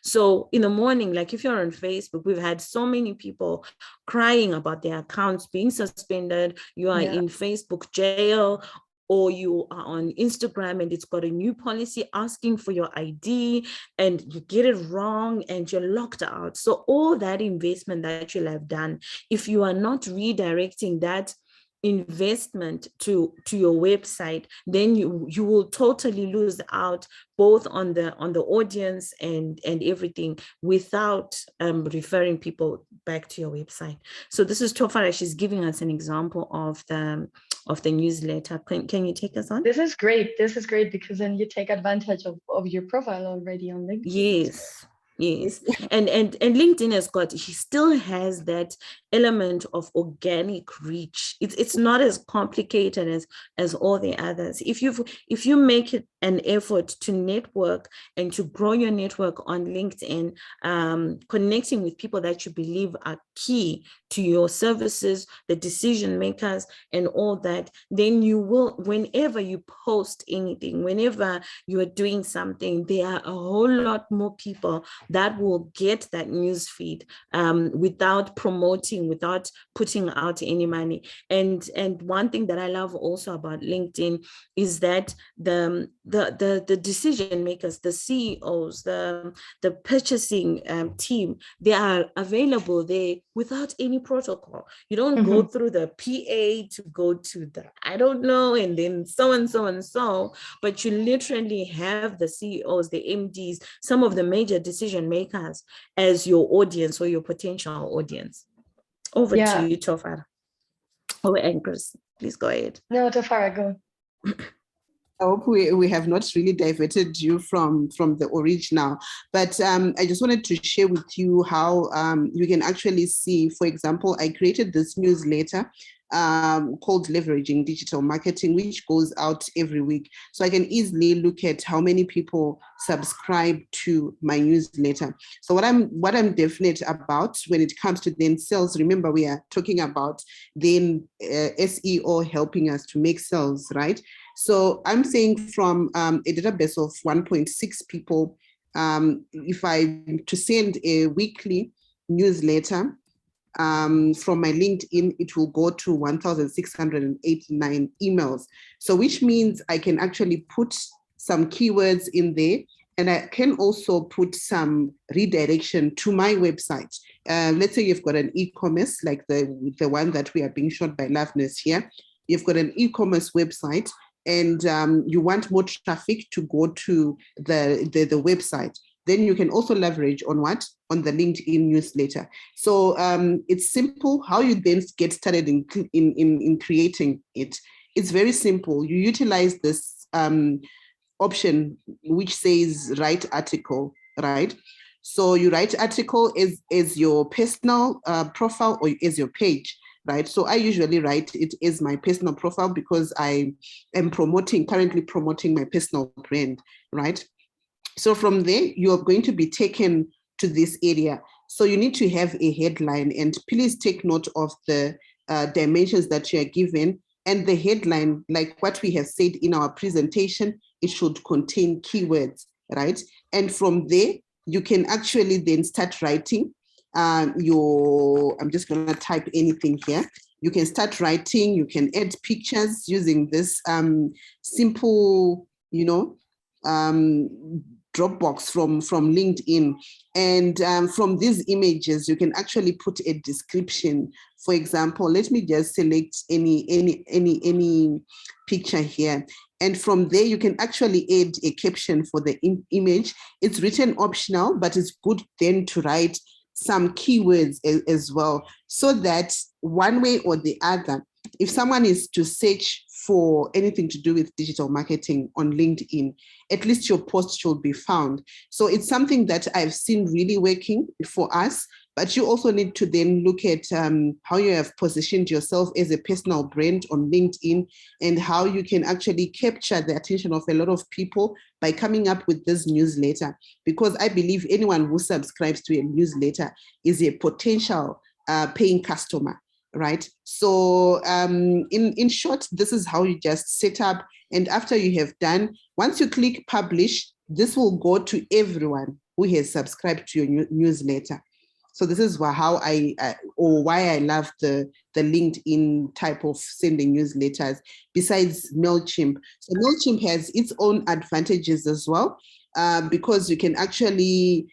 Speaker 3: So in the morning, like if you're on Facebook, we've had so many people crying about their accounts being suspended. You are in Facebook jail. or you are on Instagram and it's got a new policy asking for your ID and you get it wrong and you're locked out. So all that investment that you'll have done, if you are not redirecting that investment to your website, then you will totally lose out both on the audience and everything without referring people back to your website. So this is Tofara. She's giving us an example of the newsletter. Can you take us on?
Speaker 1: This is great. This is great because then you take advantage of your profile already on LinkedIn.
Speaker 3: Yes. And LinkedIn he still has that element of organic reach. It's not as complicated as all the others. If you make it an effort to network and to grow your network on LinkedIn, connecting with people that you believe are key to your services, the decision makers and all that, then you will, whenever you post anything, whenever you are doing something, there are a whole lot more people that will get that news feed without promoting, without putting out any money. And one thing that I love also about LinkedIn is that the decision makers, the CEOs, the purchasing team, they are available there without any protocol. You don't go through the PA to go to the I don't know, and then so and so, but you literally have the CEOs, the MDs, some of the major decision makers as your audience or your potential audience. Over to you, Tofara. Or anchors, please go ahead.
Speaker 1: No, Tofara, go.
Speaker 2: I hope we have not really diverted you from the original, but I just wanted to share with you how you can actually see, for example, I created this newsletter called Leveraging Digital Marketing, which goes out every week. So I can easily look at how many people subscribe to my newsletter. So what I'm definite about when it comes to then sales, remember we are talking about then SEO helping us to make sales, right? So I'm saying from a database of 1.6 people, if I to send a weekly newsletter from my LinkedIn, it will go to 1,689 emails. So which means I can actually put some keywords in there, and I can also put some redirection to my website. Let's say you've got an e-commerce like the one that we are being shown by Loveness here. You've got an e-commerce website, and you want more traffic to go to the website. Then you can also leverage on what? On the LinkedIn newsletter. So it's simple. How you then get started in creating it. It's very simple. You utilize this option which says write article, right? So you write article as your personal profile or as your page, right? So I usually write it as my personal profile because I am currently promoting my personal brand, right? So from there, you're going to be taken to this area. So you need to have a headline, and please take note of the dimensions that you are given. And the headline, like what we have said in our presentation, it should contain keywords, right? And from there, you can actually then start writing I'm just going to type anything here. You can start writing, you can add pictures using this simple, Dropbox from LinkedIn. And from these images, you can actually put a description. For example, let me just select any picture here. And from there, you can actually add a caption for the image. It's written optional, but it's good then to write some keywords as well, so that one way or the other, if someone is to search for anything to do with digital marketing on LinkedIn, at least your post should be found. So it's something that I've seen really working for us, but you also need to then look at how you have positioned yourself as a personal brand on LinkedIn and how you can actually capture the attention of a lot of people by coming up with this newsletter. Because I believe anyone who subscribes to a newsletter is a potential paying customer. Right. So in short, this is how you just set up. And after you have done, once you click publish, this will go to everyone who has subscribed to your newsletter. So this is how or why I love the LinkedIn type of sending newsletters, besides MailChimp. So MailChimp has its own advantages as well, because you can actually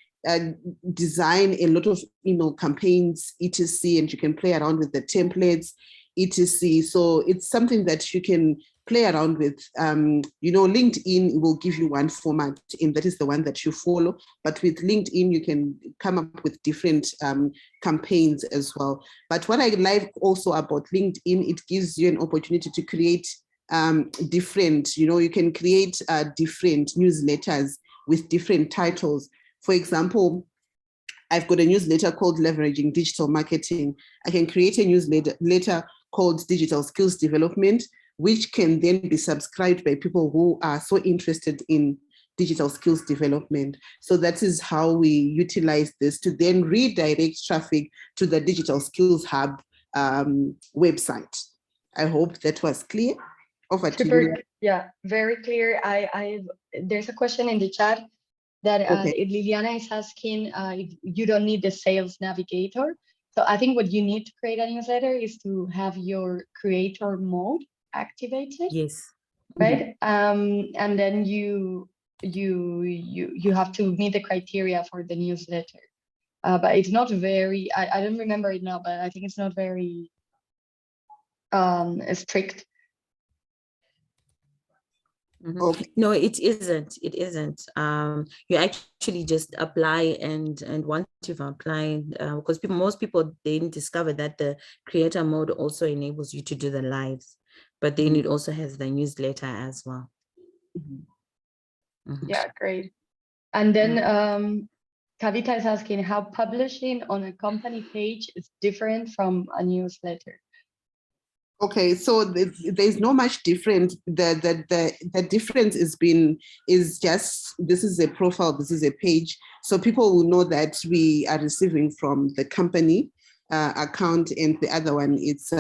Speaker 2: design a lot of email campaigns, etc., and you can play around with the templates, etc. So it's something that you can play around with. LinkedIn will give you one format, and that is the one that you follow. But with LinkedIn, you can come up with different campaigns as well. But what I like also about LinkedIn, it gives you an opportunity to create different, you can create different newsletters with different titles. For example, I've got a newsletter called Leveraging Digital Marketing. I can create a newsletter called Digital Skills Development, which can then be subscribed by people who are so interested in digital skills development. So that is how we utilize this to then redirect traffic to the Digital Skills Hub website. I hope that was clear. Over to you.
Speaker 1: Yeah, very clear. There's a question in the chat that Liliana is asking if you don't need the sales navigator. So I think what you need to create a newsletter is to have your creator mode activated.
Speaker 3: Yes.
Speaker 1: Right. And then you have to meet the criteria for the newsletter. But it's not very, I don't remember it now, but I think it's not very strict.
Speaker 3: Okay. No, it isn't. It isn't. You actually just apply, and once you've applied, because most people didn't discover that the creator mode also enables you to do the lives, but then it also has the newsletter as well.
Speaker 1: Yeah, great. And then Kavita is asking how publishing on a company page is different from a newsletter.
Speaker 2: Okay, so there's no much different. The difference is just, this is a profile, this is a page. So people will know that we are receiving from the company account, and the other one, it's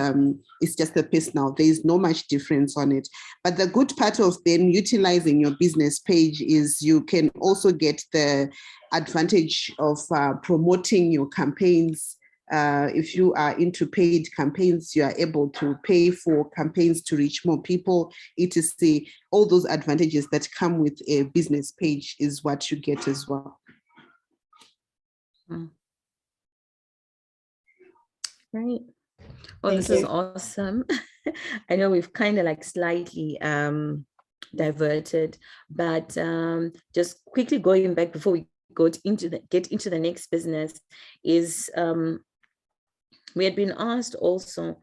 Speaker 2: just a personal. There is no much difference on it. But the good part of then utilizing your business page is you can also get the advantage of promoting your campaigns. If you are into paid campaigns, you are able to pay for campaigns to reach more people, etc. All those advantages that come with a business page is what you get as well.
Speaker 3: Great. Well, this is awesome. I know we've kind of like slightly diverted, but just quickly going back before we get into the next business is we had been asked also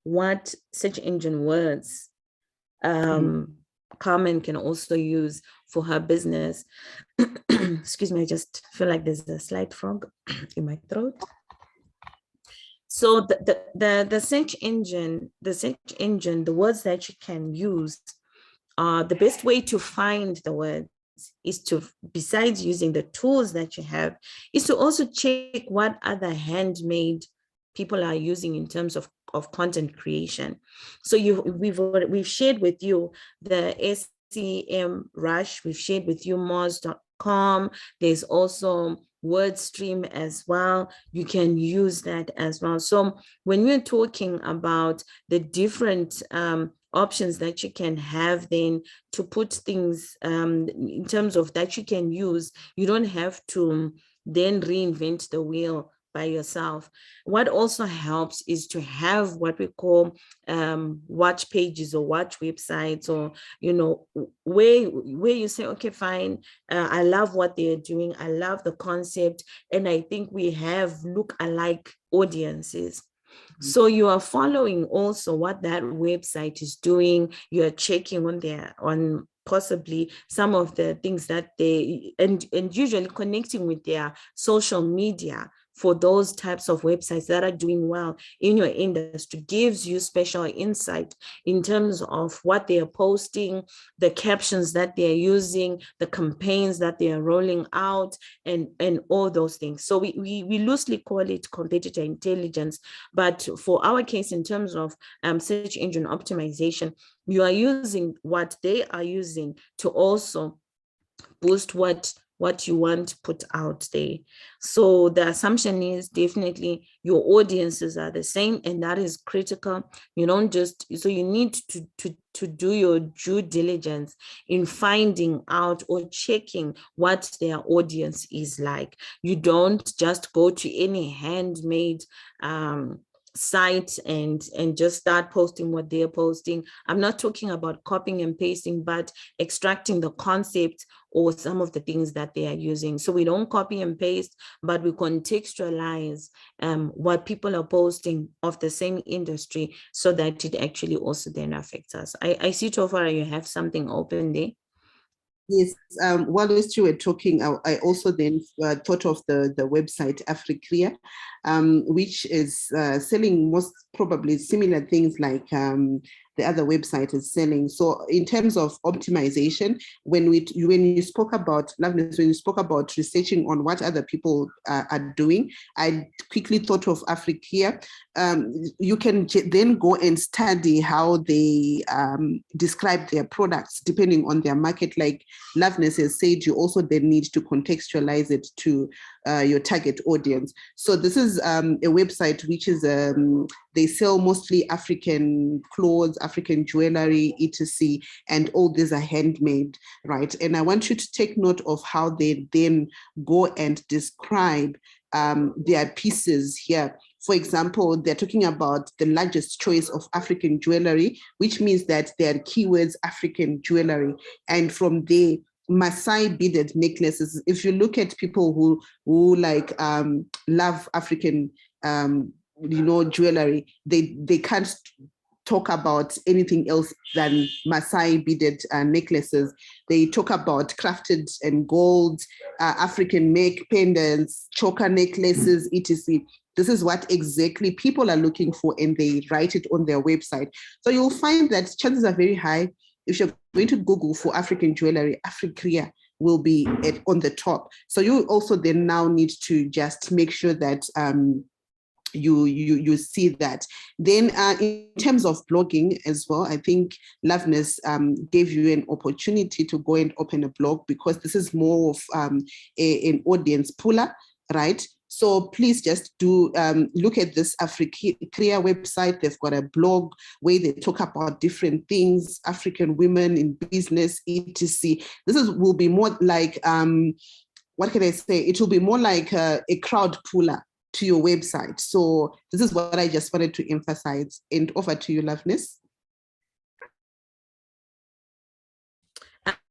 Speaker 3: what search engine words Carmen can also use for her business. Excuse me, I just feel like there's a slight frog in my throat. So the search engine, the words that you can use, the best way to find the words is to, besides using the tools that you have, is to also check what other handmade people are using in terms of content creation. So we've shared with you the SEM Rush, we've shared with you Moz.com. There's also WordStream as well. You can use that as well. So when we're talking about the different options that you can have then to put things in terms of that you can use, you don't have to then reinvent the wheel by yourself. What also helps is to have what we call watch pages or watch websites, or where you say, okay, fine, I love what they're doing, I love the concept, and I think we have look-alike audiences. So you are following also what that website is doing. You are checking on possibly some of the things that they, and usually connecting with their social media for those types of websites that are doing well in your industry, gives you special insight in terms of what they are posting, the captions that they are using, the campaigns that they are rolling out, and all those things. So we loosely call it competitor intelligence, but for our case, in terms of search engine optimization, you are using what they are using to also boost what what you want to put out there. So the assumption is definitely your audiences are the same, and that is critical. You don't just, so you need to do your due diligence in finding out or checking what their audience is like. You don't just go to any handmade site and just start posting what they're posting. I'm not talking about copying and pasting, but extracting the concept or some of the things that they are using. So we don't copy and paste, but we contextualize what people are posting of the same industry so that it actually also then affects us. I see, Tofara, you have something open there.
Speaker 2: Yes, while you were talking, I also then thought of the website Africrea, which is selling most probably similar things like the other website is selling. So in terms of optimization, when you spoke about Loveness, when you spoke about researching on what other people are doing, I quickly thought of Africrea. You can then go and study how they describe their products depending on their market. Like Loveness has said, you also then need to contextualize it to your target audience. So this is a website which is they sell mostly African clothes, African jewelry, etc. And all these are handmade, right? And I want you to take note of how they then go and describe their pieces here. For example, they're talking about the largest choice of African jewelry, which means that there are keywords African jewelry. And from there, Maasai beaded necklaces. If you look at people who like love African jewelry, they can't talk about anything else than Maasai beaded necklaces. They talk about crafted and gold, African neck pendants, choker necklaces, etc. This is what exactly people are looking for, and they write it on their website. So you'll find that chances are very high, if you're going to Google for African jewelry, Africrea will be on the top. So you also then now need to just make sure that you see that. Then in terms of blogging as well, I think Loveness gave you an opportunity to go and open a blog, because this is more of an audience puller, right? So please just do look at this Africrea website. They've got a blog where they talk about different things, African women in business, etc. This will be more like, what can I say? It will be more like a crowd puller to your website. So this is what I just wanted to emphasize, and over to you, Loveness.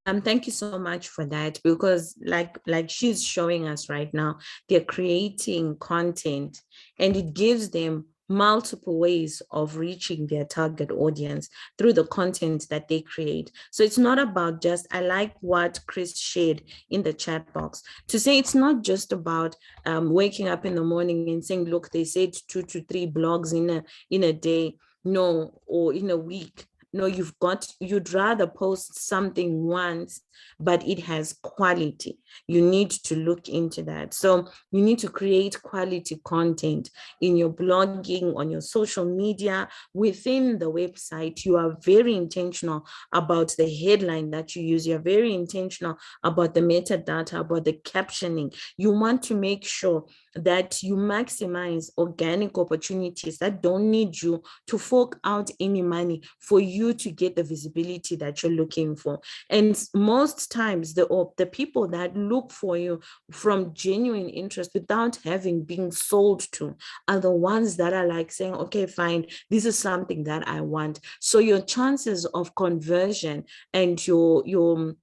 Speaker 3: Thank you so much for that, because like she's showing us right now, they're creating content and it gives them multiple ways of reaching their target audience through the content that they create. So it's not about just, I like what Chris shared in the chat box, to say it's not just about waking up in the morning and saying, look, they said 2 to 3 blogs in a day, no, or in a week. No, you'd rather post something once, but it has quality. You need to look into that. So you need to create quality content in your blogging, on your social media, within the website. You are very intentional about the headline that you use. You're very intentional about the metadata, about the captioning. You want to make sure that you maximize organic opportunities that don't need you to fork out any money for you to get the visibility that you're looking for. And most times the people that look for you from genuine interest without having been sold to are the ones that are like saying, okay, fine, this is something that I want. So your chances of conversion and the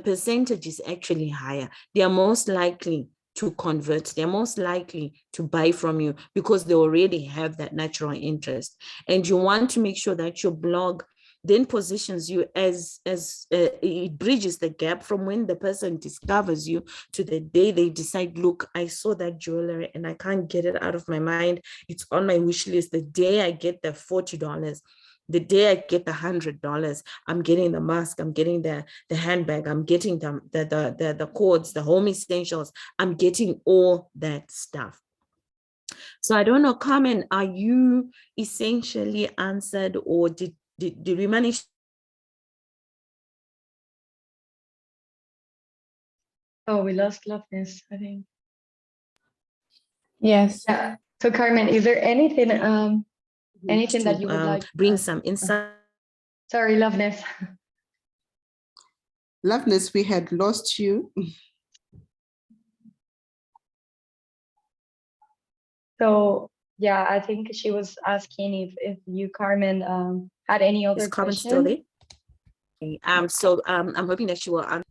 Speaker 3: percentage is actually higher. They are most likely to convert, they're most likely to buy from you because they already have that natural interest. And you want to make sure that your blog then positions you as it bridges the gap from when the person discovers you to the day they decide, look, I saw that jewelry and I can't get it out of my mind. It's on my wish list. The day I get the $40, the day I get the $100, I'm getting the mask, I'm getting the handbag, I'm getting the cords, the home essentials, I'm getting all that stuff. So I don't know, Carmen, are you essentially answered, or did we manage?
Speaker 1: Oh, we lost Loveness, I think.
Speaker 4: Yes.
Speaker 1: Yeah. So Carmen, is there anything anything that
Speaker 3: To
Speaker 1: you would like
Speaker 3: bring some insight.
Speaker 1: Sorry, Loveness.
Speaker 2: Loveness, we had lost you.
Speaker 1: So yeah, I think she was asking if you, Carmen, had any other
Speaker 3: Is Carmen still
Speaker 1: question.
Speaker 3: there? So I'm hoping that she will answer.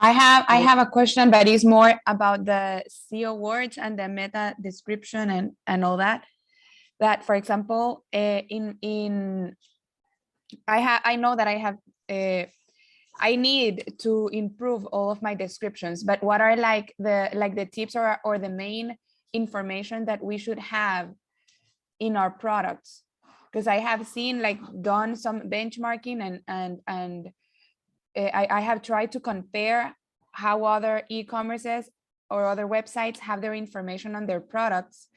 Speaker 4: I have a question, but it's more about the SEO words and the meta description and all that. That, for example, I know that I need to improve all of my descriptions, but what are like the tips or the main information that we should have in our products? Because I have seen done some benchmarking and I have tried to compare how other e-commerces or other websites have their information on their products.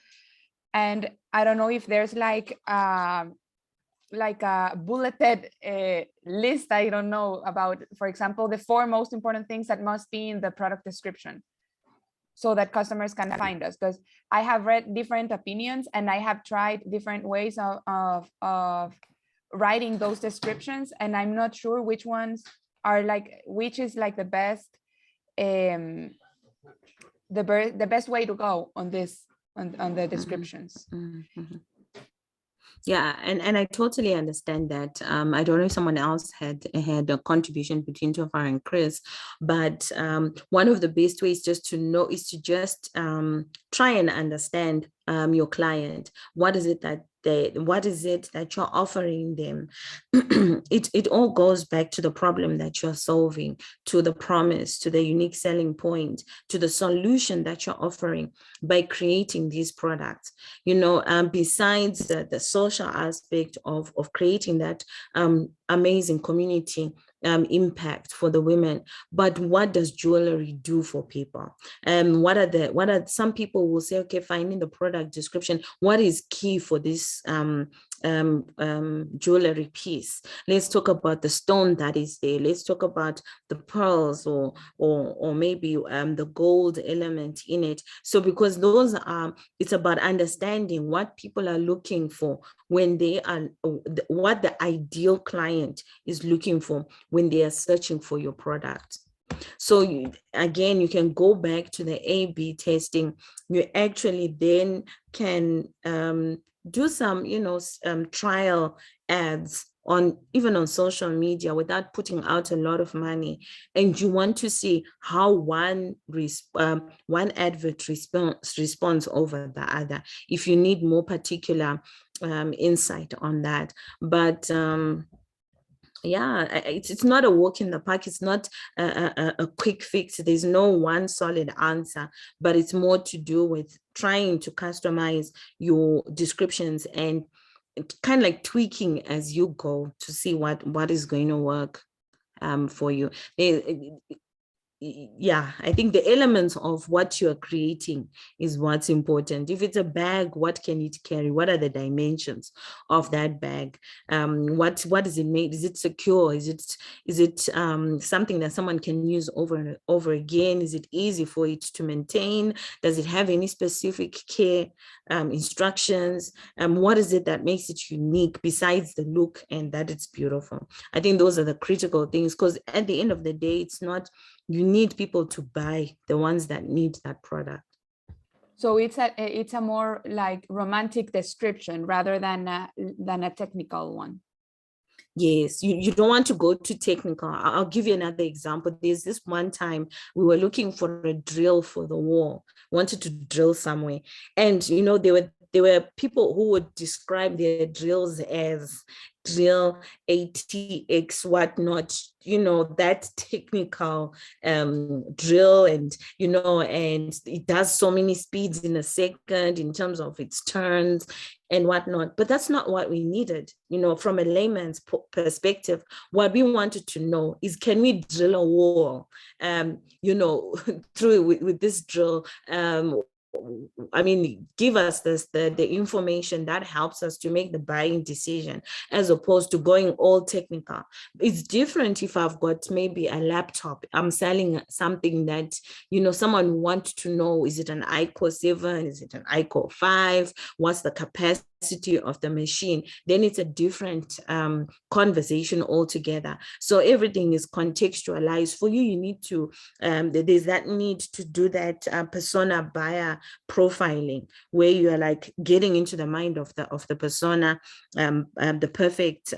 Speaker 4: And I don't know if there's like a bulleted list, I don't know, about, for example, the 4 most important things that must be in the product description so that customers can find us. Because I have read different opinions and I have tried different ways of writing those descriptions, and I'm not sure which ones are which is the best the best way to go on this on the descriptions.
Speaker 3: Mm-hmm. Yeah, and I totally understand that. I don't know if someone else had a contribution between Tofara and Chris, but one of the best ways just to know is to just try and understand your client. What is it that you're offering them? It all goes back to the problem that you're solving, to the promise, to the unique selling point, to the solution that you're offering by creating these products. Besides the social aspect of creating that amazing community impact for the women, but what does jewelry do for people? What are some people will say, okay, finding the product description, what is key for this jewelry piece? Let's talk about the stone that is there. Let's talk about the pearls or maybe the gold element in it. So because those are, it's about understanding what people are looking for when they are, what the ideal client is looking for when they are searching for your product. So again, you can go back to the A/B testing. You actually then can do some, trial ads even on social media without putting out a lot of money, and you want to see how one advert responds over the other, if you need more particular insight on that. But yeah, it's not a walk in the park. It's not a quick fix. There's no one solid answer, but it's more to do with trying to customize your descriptions and kind of like tweaking as you go to see what is going to work for you. Yeah, I think the elements of what you're creating is what's important. If it's a bag, what can it carry? What are the dimensions of that bag? What is it made? Is it secure? Is it something that someone can use over and over again? Is it easy for it to maintain? Does it have any specific care instructions? What is it that makes it unique besides the look and that it's beautiful? I think those are the critical things, because at the end of the day, it's not, you need people to buy, the ones that need that product.
Speaker 4: So it's a more like romantic description rather than a technical one.
Speaker 3: Yes, you don't want to go too technical. I'll give you another example. There's this one time we were looking for a drill for the wall, wanted to drill somewhere, and there were people who would describe their drills as drill ATX whatnot, that technical drill, and and it does so many speeds in a second in terms of its turns and whatnot. But that's not what we needed. From a layman's perspective, what we wanted to know is, can we drill a wall through with this drill I mean, give us the information that helps us to make the buying decision, as opposed to going all technical. It's different if I've got maybe a laptop, I'm selling something that, someone wants to know, is it an iCore 7? Is it an iCore 5? What's the capacity of the machine? Then it's a different conversation altogether. So everything is contextualized for you. You need to, there's that need to do that persona buyer profiling, where you are like getting into the mind of the persona, the perfect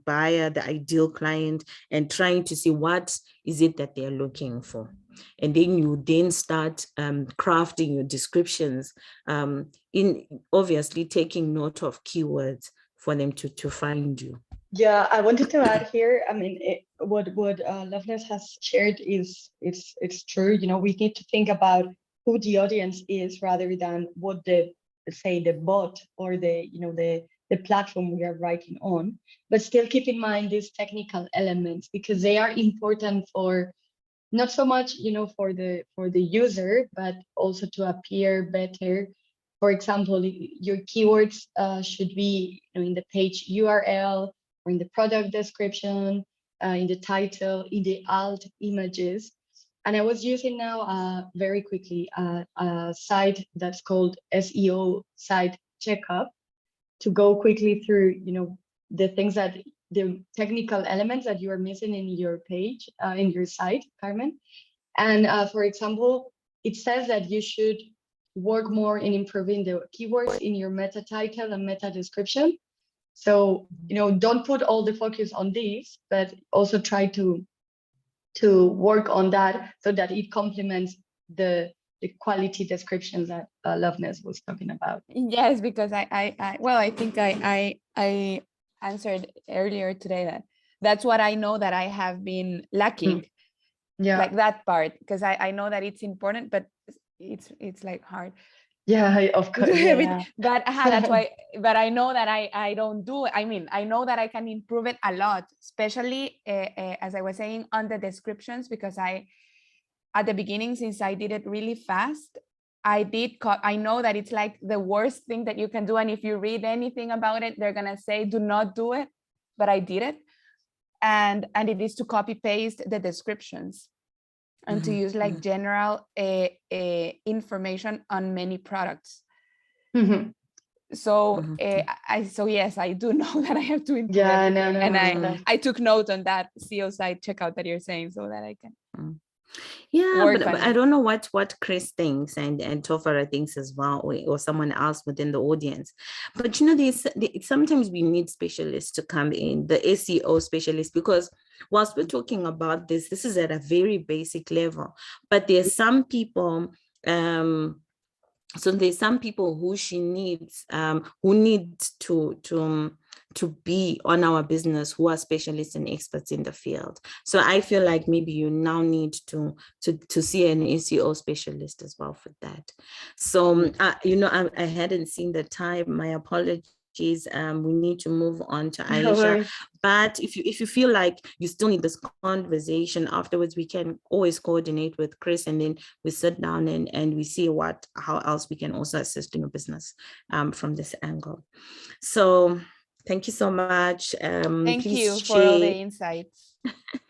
Speaker 3: buyer, the ideal client, and trying to see what is it that they're looking for. And then you then start crafting your descriptions, in obviously taking note of keywords for them to find you.
Speaker 1: Yeah, I wanted to add here, I mean, what Loveness has shared is it's true. We need to think about who the audience is rather than what the bot or the platform we are writing on, but still keep in mind these technical elements, because they are important for not so much for the user, but also to appear better. For example, your keywords should be in the page URL, or in the product description, in the title, in the alt images. And I was using now very quickly a site that's called SEO Site Checkup to go quickly through the things that the technical elements that you are missing in your page, in your site, Carmen. And for example, it says that you should work more in improving the keywords in your meta title and meta description. So, don't put all the focus on these, but also try to work on that so that it complements the quality descriptions that Loveness was talking about.
Speaker 4: Yes, because I think I answered earlier today that's what I know that I have been lacking.
Speaker 1: Yeah,
Speaker 4: like that part, because I know that it's important, but it's like hard.
Speaker 1: Yeah, of course. Yeah.
Speaker 4: But that's why. But I know that I don't do it. I mean, I know that I can improve it a lot, especially as I was saying on the descriptions, because at the beginning, since I did it really fast, I know that it's like the worst thing that you can do. And if you read anything about it, they're gonna say, do not do it. But I did it. And it is to copy paste the descriptions and to use like general information on many products. So so yes, I do know that I have to improve everything. And I took note on that SEO site checkout that you're saying, so that I can
Speaker 3: but I don't know what Chris thinks and Tofara thinks as well, or someone else within the audience. But sometimes we need specialists to come in, the SEO specialists, because whilst we're talking about this is at a very basic level, but there's some people there's some people who she needs who need to be on our business, who are specialists and experts in the field. So I feel like maybe you now need to see an SEO specialist as well for that. So I hadn't seen the time. My apologies. We need to move on to Aisha. But if you feel like you still need this conversation afterwards, we can always coordinate with Chris, and then we sit down and we see how else we can also assist in your business from this angle. So thank you so much.
Speaker 4: Thank you for all the insights.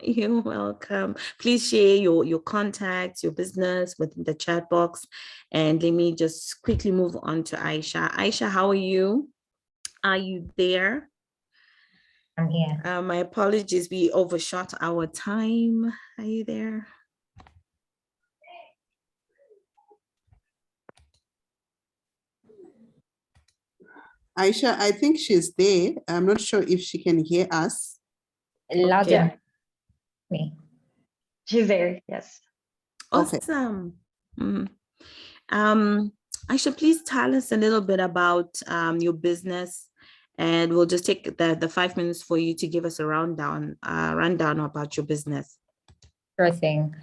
Speaker 3: You're welcome. Please share your contacts, your business within the chat box. And let me just quickly move on to Aisha. Aisha, how are you? Are you there?
Speaker 5: I'm here.
Speaker 3: My apologies, we overshot our time. Are you there?
Speaker 2: Aisha, I think she's there. I'm not sure if she can hear us.
Speaker 5: Loud me.
Speaker 1: She's there, yes.
Speaker 3: Awesome. Okay. Aisha, please tell us a little bit about your business, and we'll just take the 5 minutes for you to give us a rundown about your business.
Speaker 5: Sure thing.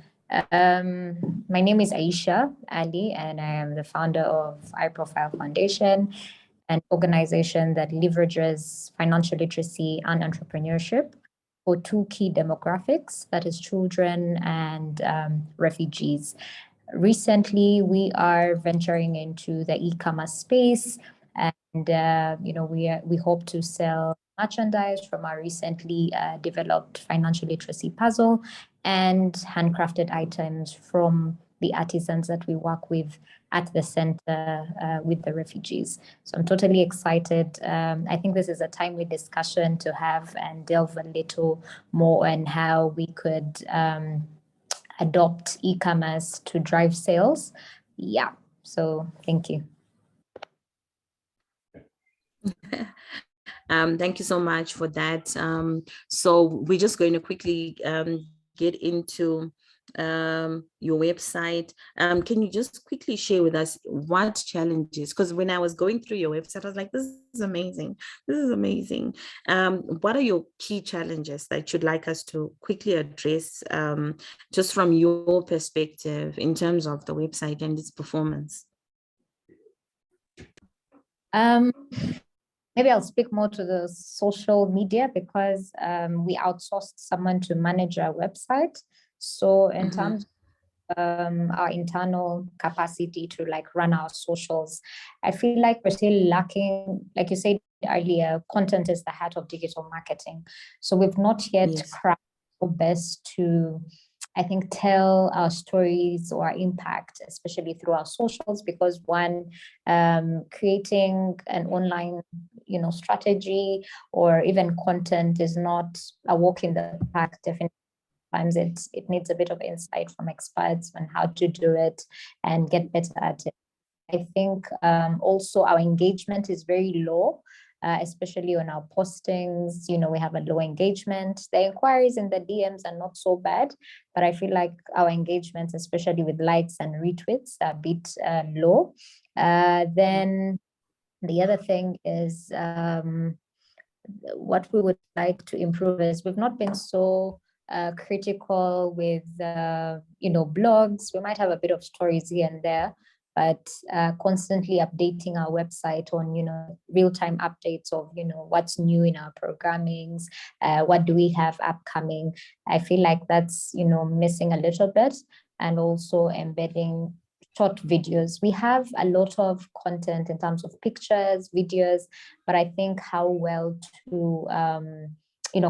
Speaker 5: My name is Aisha Ali, and I am the founder of iProfile Foundation, an organization that leverages financial literacy and entrepreneurship for two key demographics, that is children and refugees. Recently, we are venturing into the e-commerce space, and we hope to sell merchandise from our recently developed financial literacy puzzle and handcrafted items from the artisans that we work with at the center with the refugees. So I'm totally excited. I think this is a timely discussion to have and delve a little more on how we could adopt e-commerce to drive sales. Yeah, so thank you.
Speaker 3: Thank you so much for that. So we're just going to quickly get into your website. Can you just quickly share with us what challenges, because when I was going through your website, I was like, this is amazing. This is amazing. What are your key challenges that you'd like us to quickly address, just from your perspective in terms of the website and its performance?
Speaker 5: Maybe I'll speak more to the social media because we outsourced someone to manage our website. So in terms of our internal capacity to like run our socials, I feel like we're still lacking, like you said earlier, content is the heart of digital marketing. So we've not yet cracked our best to, I think, tell our stories or our impact, especially through our socials, because one, creating an online, strategy or even content is not a walk in the park. Definitely, sometimes it needs a bit of insight from experts on how to do it and get better at it. I think also our engagement is very low. Especially on our postings, we have a low engagement. The inquiries in the DMs are not so bad, but I feel like our engagements, especially with likes and retweets, are a bit low. Then the other thing is what we would like to improve is we've not been so critical with, blogs. We might have a bit of stories here and there, but constantly updating our website on, real-time updates of, what's new in our programmings, what do we have upcoming. I feel like that's, missing a little bit, and also embedding short videos. We have a lot of content in terms of pictures, videos, but I think how well to,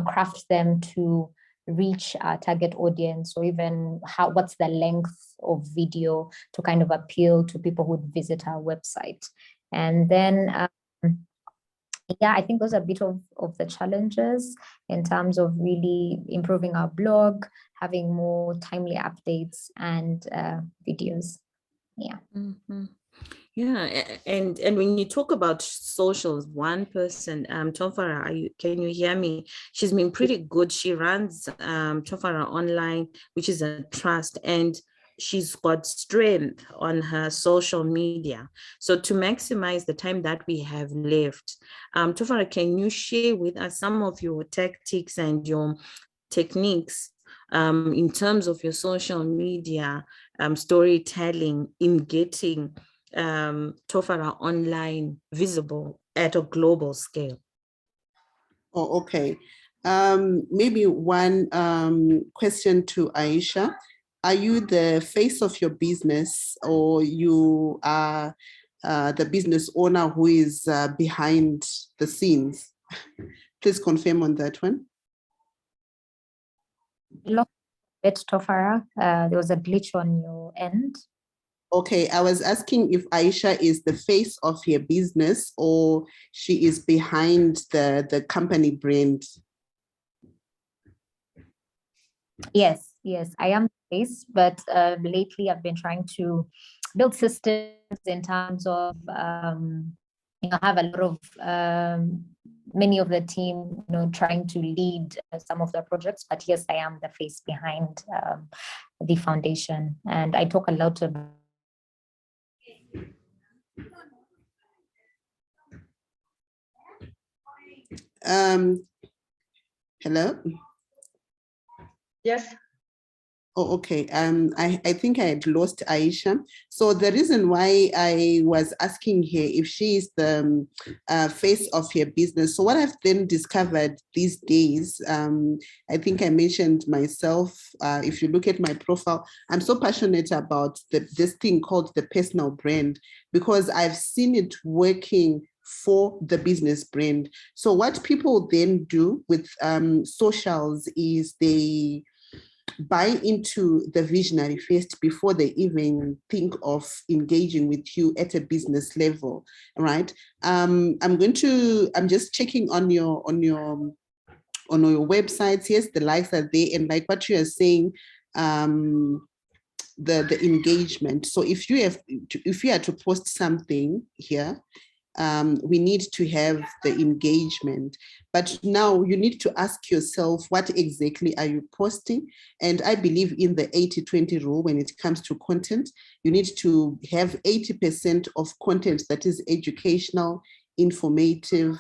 Speaker 5: craft them to reach our target audience, or even what's the length of video to kind of appeal to people who would visit our website. And then, I think those are a bit of the challenges in terms of really improving our blog, having more timely updates and videos. Yeah.
Speaker 3: Mm-hmm. Yeah, and when you talk about socials, one person, Tofara, can you hear me? She's been pretty good. She runs Tofara Online, which is a trust, and she's got strength on her social media. So to maximize the time that we have left, Tofara, can you share with us some of your tactics and your techniques in terms of your social media storytelling in getting Tofara Online visible at a global scale?
Speaker 2: Oh, okay. Maybe one question to Aisha. Are you the face of your business, or you are the business owner who is behind the scenes? Please confirm on that one.
Speaker 5: Tofara, there was a glitch on your end.
Speaker 2: Okay, I was asking if Aisha is the face of your business, or she is behind the company brand.
Speaker 5: Yes, I am the face, but lately I've been trying to build systems in terms of, have a lot of, many of the team, trying to lead some of the projects, but yes, I am the face behind the foundation, and I talk a lot about.
Speaker 2: Hello?
Speaker 1: Yes.
Speaker 2: Oh, okay. I think I had lost Aisha. So the reason why I was asking her if she is the face of her business. So what I've then discovered these days, I think I mentioned myself, if you look at my profile, I'm so passionate about this thing called the personal brand, because I've seen it working for the business brand. So what people then do with socials is they buy into the visionary first before they even think of engaging with you at a business level, right? I'm just checking on your websites. Yes, the likes are there, and like what you are saying, the engagement. So if you are to post something here, we need to have the engagement. But now you need to ask yourself, what exactly are you posting? And I believe in the 80-20 rule when it comes to content. You need to have 80% of content that is educational, informative,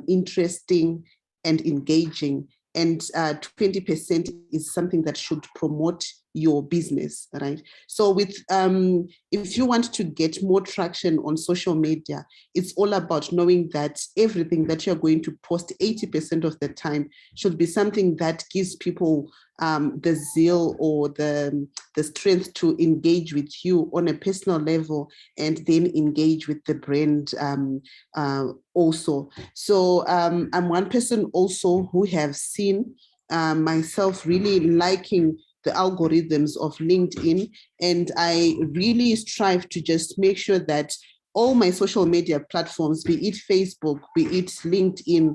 Speaker 2: interesting, and engaging. And 20% is something that should promote your business, right? So with if you want to get more traction on social media, it's all about knowing that everything that you're going to post 80% of the time should be something that gives people the zeal or the strength to engage with you on a personal level, and then engage with the brand also. So I'm one person also who have seen myself really liking the algorithms of LinkedIn, and I really strive to just make sure that all my social media platforms, be it Facebook, be it LinkedIn,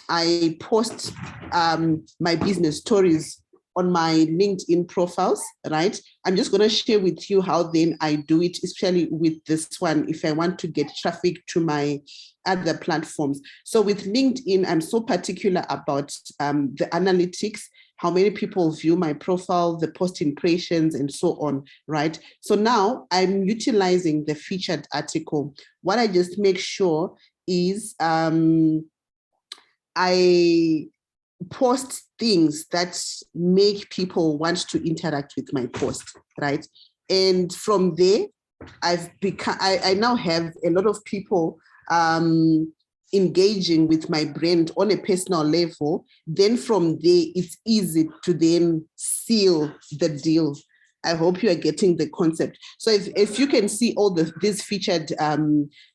Speaker 2: I post my business stories on my LinkedIn profiles, right? I'm just going to share with you how then I do it, especially with this one, if I want to get traffic to my other platforms. So with LinkedIn, I'm so particular about the analytics, how many people view my profile, the post impressions, and so on, right? So now I'm utilizing the featured article. What I just make sure is I post things that make people want to interact with my post, right? And from there, I now have a lot of people engaging with my brand on a personal level. Then from there, it's easy to then seal the deal. I hope you are getting the concept. So if you can see all these featured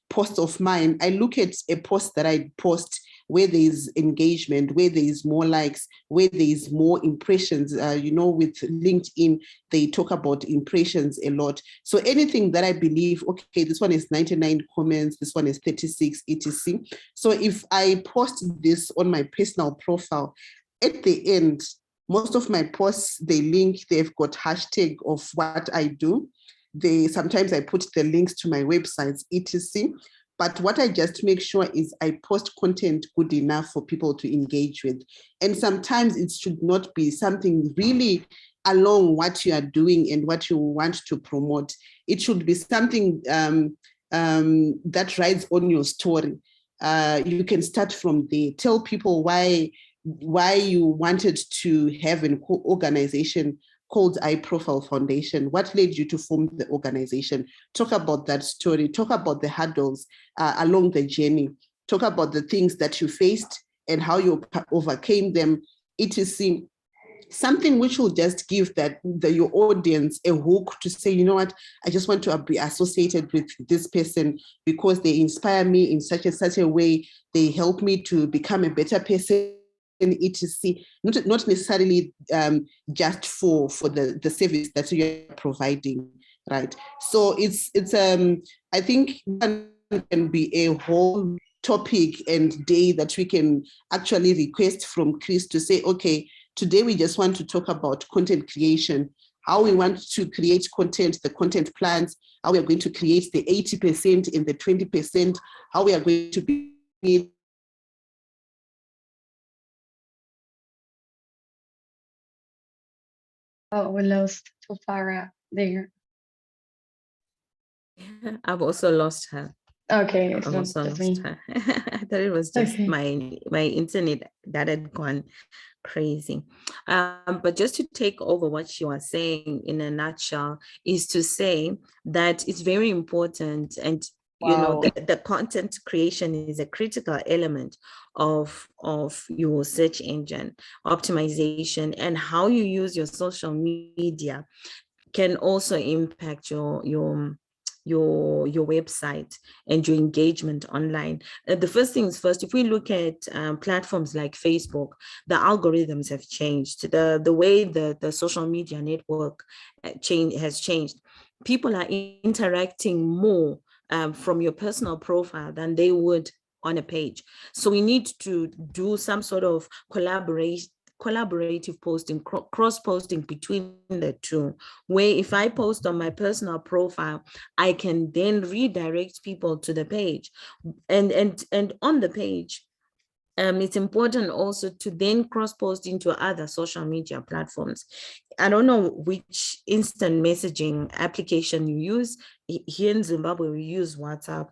Speaker 2: posts of mine, I look at a post that I post where there is engagement, where there is more likes, where there is more impressions. With LinkedIn, they talk about impressions a lot. So anything that I believe, okay, this one is 99 comments, this one is 36, etc. So if I post this on my personal profile, at the end, most of my posts, they've got hashtag of what I do. Sometimes I put the links to my websites, etc. But what I just make sure is I post content good enough for people to engage with. And sometimes it should not be something really along what you are doing and what you want to promote. It should be something that rides on your story. You can start from there. Tell people why you wanted to have an organization called iProfile Foundation. What led you to form the organization? Talk about that story. Talk about the hurdles along the journey. Talk about the things that you faced and how you overcame them, etc. Something which will just give your audience a hook to say, you know what, I just want to be associated with this person because they inspire me in such a way. They help me to become a better person, etc. Not necessarily just for the service that you're providing, right? So it's I think one can be a whole topic and day that we can actually request from Chris to say, okay, today we just want to talk about content creation, how we want to create content, the content plans, how we are going to create the 80% and the 20%, how we are going to be.
Speaker 1: Oh, we lost Tofara there.
Speaker 3: I've also lost her.
Speaker 1: Okay,
Speaker 3: I've also lost her. I thought it was just my internet that had gone. crazy. But just to take over what you are saying in a nutshell is to say that it's very important, and you know, the content creation is a critical element of your search engine optimization, and how you use your social media can also impact your website and your engagement online. The first things first, if we look at platforms like Facebook, the algorithms have changed. The way the social media network has changed. People are interacting more from your personal profile than they would on a page. So we need to do some sort of collaborative posting, cross-posting between the two, where if I post on my personal profile, I can then redirect people to the page. And on the page, it's important also to then cross-post into other social media platforms. I don't know which instant messaging application you use. Here in Zimbabwe, we use WhatsApp.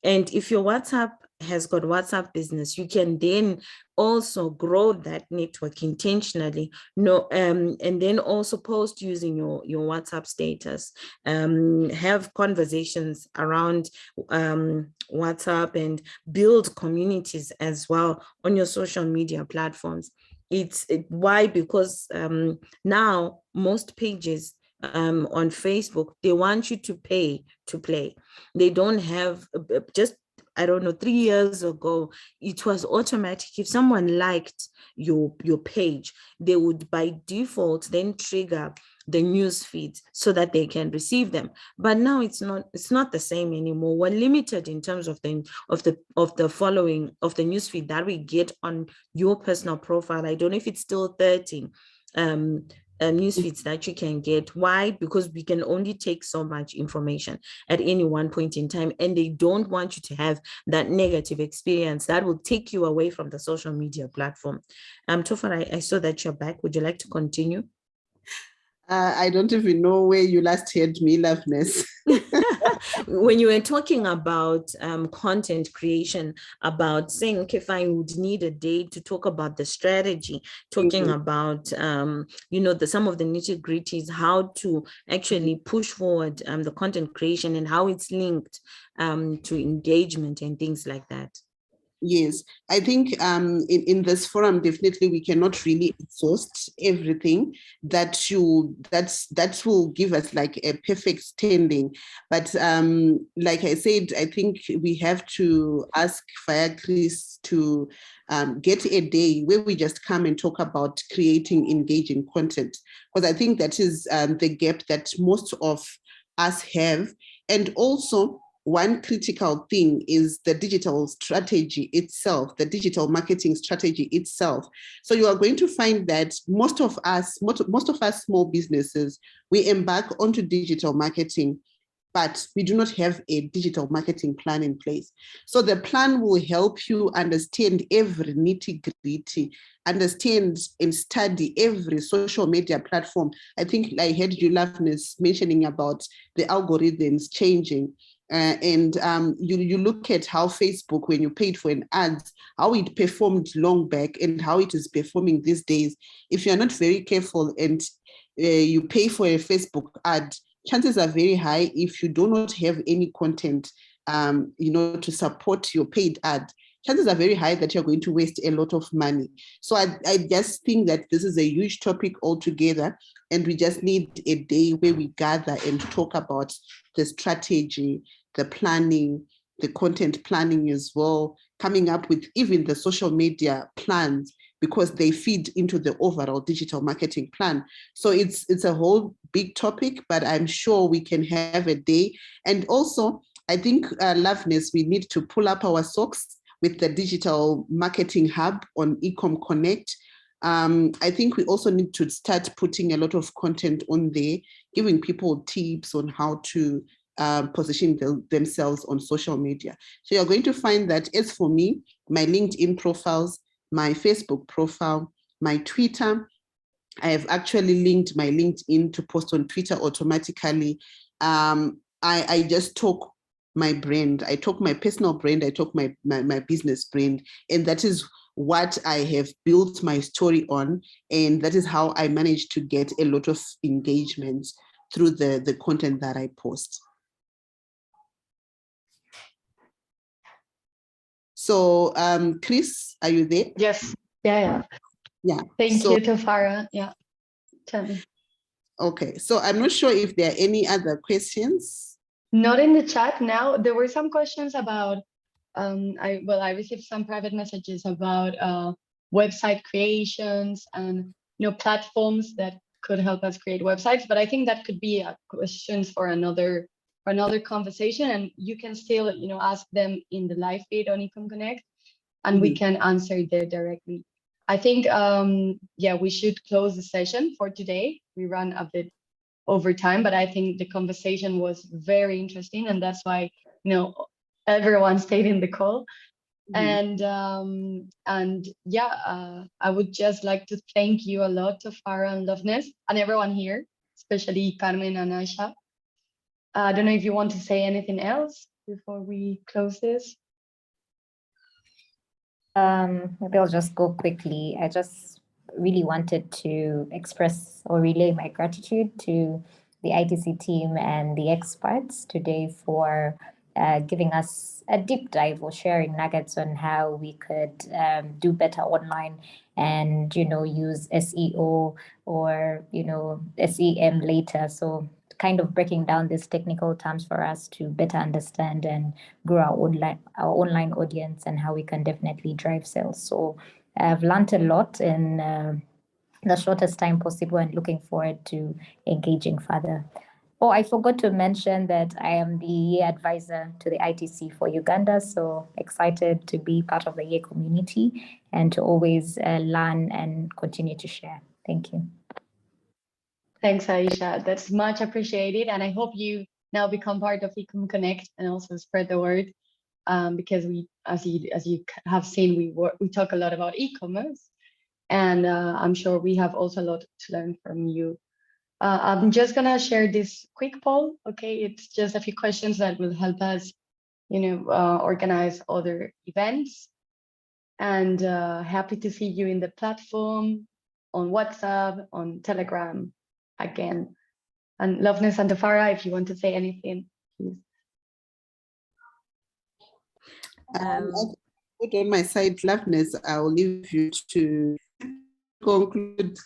Speaker 3: And if your WhatsApp has got WhatsApp business, you can then also grow that network intentionally. And then also post using your WhatsApp status, have conversations around WhatsApp, and build communities as well on your social media platforms. Why? Because now most pages on Facebook, they want you to pay to play. They don't have just, I don't know, 3 years ago, it was automatic. If someone liked your page, they would by default then trigger the news feeds so that they can receive them. But now it's not the same anymore. We're limited in terms of the following of the news feed that we get on your personal profile. I don't know if it's still 13 news feeds that you can get. Why? Because we can only take so much information at any one point in time, and they don't want you to have that negative experience that will take you away from the social media platform. Tofara, I saw that you're back. Would you like to continue?
Speaker 2: I don't even know where you last heard me, Loveness.
Speaker 3: When you were talking about content creation, about saying, okay, fine, we would need a day to talk about the strategy, talking about, some of the nitty-gritties, how to actually push forward the content creation and how it's linked to engagement and things like that.
Speaker 2: Yes, I think in this forum, definitely we cannot really exhaust everything that will give us like a perfect standing. But like I said, I think we have to ask Fire Chris to get a day where we just come and talk about creating engaging content, because I think that is the gap that most of us have. And also, one critical thing is the digital strategy itself, the digital marketing strategy itself. So you are going to find that most of us small businesses, we embark onto digital marketing, but we do not have a digital marketing plan in place. So the plan will help you understand every nitty-gritty, understand and study every social media platform. I think I heard you, Loveness, mentioning about the algorithms changing. You look at how Facebook, when you paid for an ad, how it performed long back and how it is performing these days. If you're not very careful and you pay for a Facebook ad, chances are very high, if you do not have any content, to support your paid ad, chances are very high that you're going to waste a lot of money. So I just think that this is a huge topic altogether, and we just need a day where we gather and talk about the strategy, the planning, the content planning as well, coming up with even the social media plans, because they feed into the overall digital marketing plan. So it's a whole big topic, but I'm sure we can have a day. And also, I think, Loveness, we need to pull up our socks with the digital marketing hub on Ecom Connect. I think we also need to start putting a lot of content on there, giving people tips on how to position themselves on social media. So you're going to find that, as for me, my LinkedIn profiles, my Facebook profile, my Twitter, I have actually linked my LinkedIn to post on Twitter automatically. I just talk my brand. I talk my personal brand. I talk my business brand. And that is what I have built my story on, and that is how I managed to get a lot of engagement through the content that I post. So, Chris, are you there?
Speaker 1: Yes. Yeah. Thank you, Tofara. Yeah. Tell me.
Speaker 2: Okay, so I'm not sure if there are any other questions.
Speaker 1: Not in the chat now. There were some questions about, I received some private messages about website creations and platforms that could help us create websites. But I think that could be questions for another conversation, and you can still ask them in the live feed on Ecom Connect, and we can answer there directly. I think we should close the session for today. We ran a bit over time, but I think the conversation was very interesting, and that's why everyone stayed in the call. And I would just like to thank you a lot, Tofara and Loveness, and everyone here, especially Carmen and Aisha. I don't know if you want to say anything else before we close this.
Speaker 5: Maybe I'll just go quickly. I just really wanted to express or relay my gratitude to the ITC team and the experts today for giving us a deep dive or sharing nuggets on how we could do better online and, use SEO or, SEM later. So kind of breaking down these technical terms for us to better understand and grow our online audience and how we can definitely drive sales. So I've learned a lot in the shortest time possible and looking forward to engaging further. Oh, I forgot to mention that I am the year advisor to the ITC for Uganda. So excited to be part of the year community and to always learn and continue to share. Thank you.
Speaker 1: Thanks, Aisha. That's much appreciated. And I hope you now become part of Ecom Connect and also spread the word, because we, as you have seen, we talk a lot about e-commerce, and I'm sure we have also a lot to learn from you. I'm just gonna share this quick poll. Okay, it's just a few questions that will help us, organize other events. And happy to see you in the platform, on WhatsApp, on Telegram again. And Loveness and Tofara, if you want to say anything, please.
Speaker 2: Put on my side, Loveness, I'll leave you to conclude.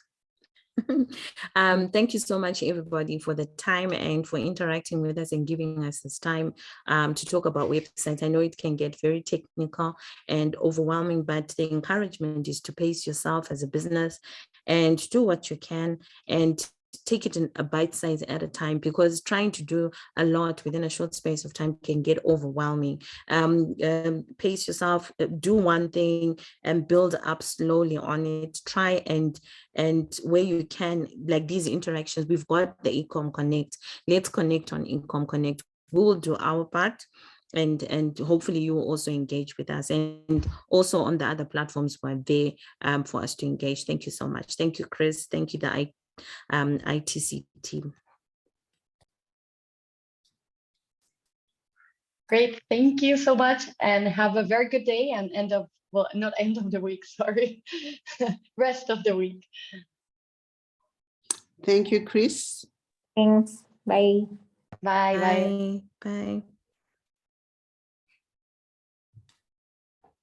Speaker 3: Thank you so much, everybody, for the time and for interacting with us and giving us this time to talk about websites. I know it can get very technical and overwhelming, but the encouragement is to pace yourself as a business and do what you can and take it in a bite size at a time, because trying to do a lot within a short space of time can get overwhelming. Pace yourself, do one thing and build up slowly on it. Try and where you can, like these interactions, we've got the Ecom Connect. Let's connect on Ecom Connect. We will do our part. And hopefully you will also engage with us, and also on the other platforms we're there for us to engage. Thank you so much. Thank you, Chris. Thank you, the ITC team.
Speaker 1: Great, thank you so much, and have a very good day and not end of the week, sorry, rest of the week.
Speaker 2: Thank you, Chris.
Speaker 5: Thanks. Bye.
Speaker 1: Bye.
Speaker 3: Bye.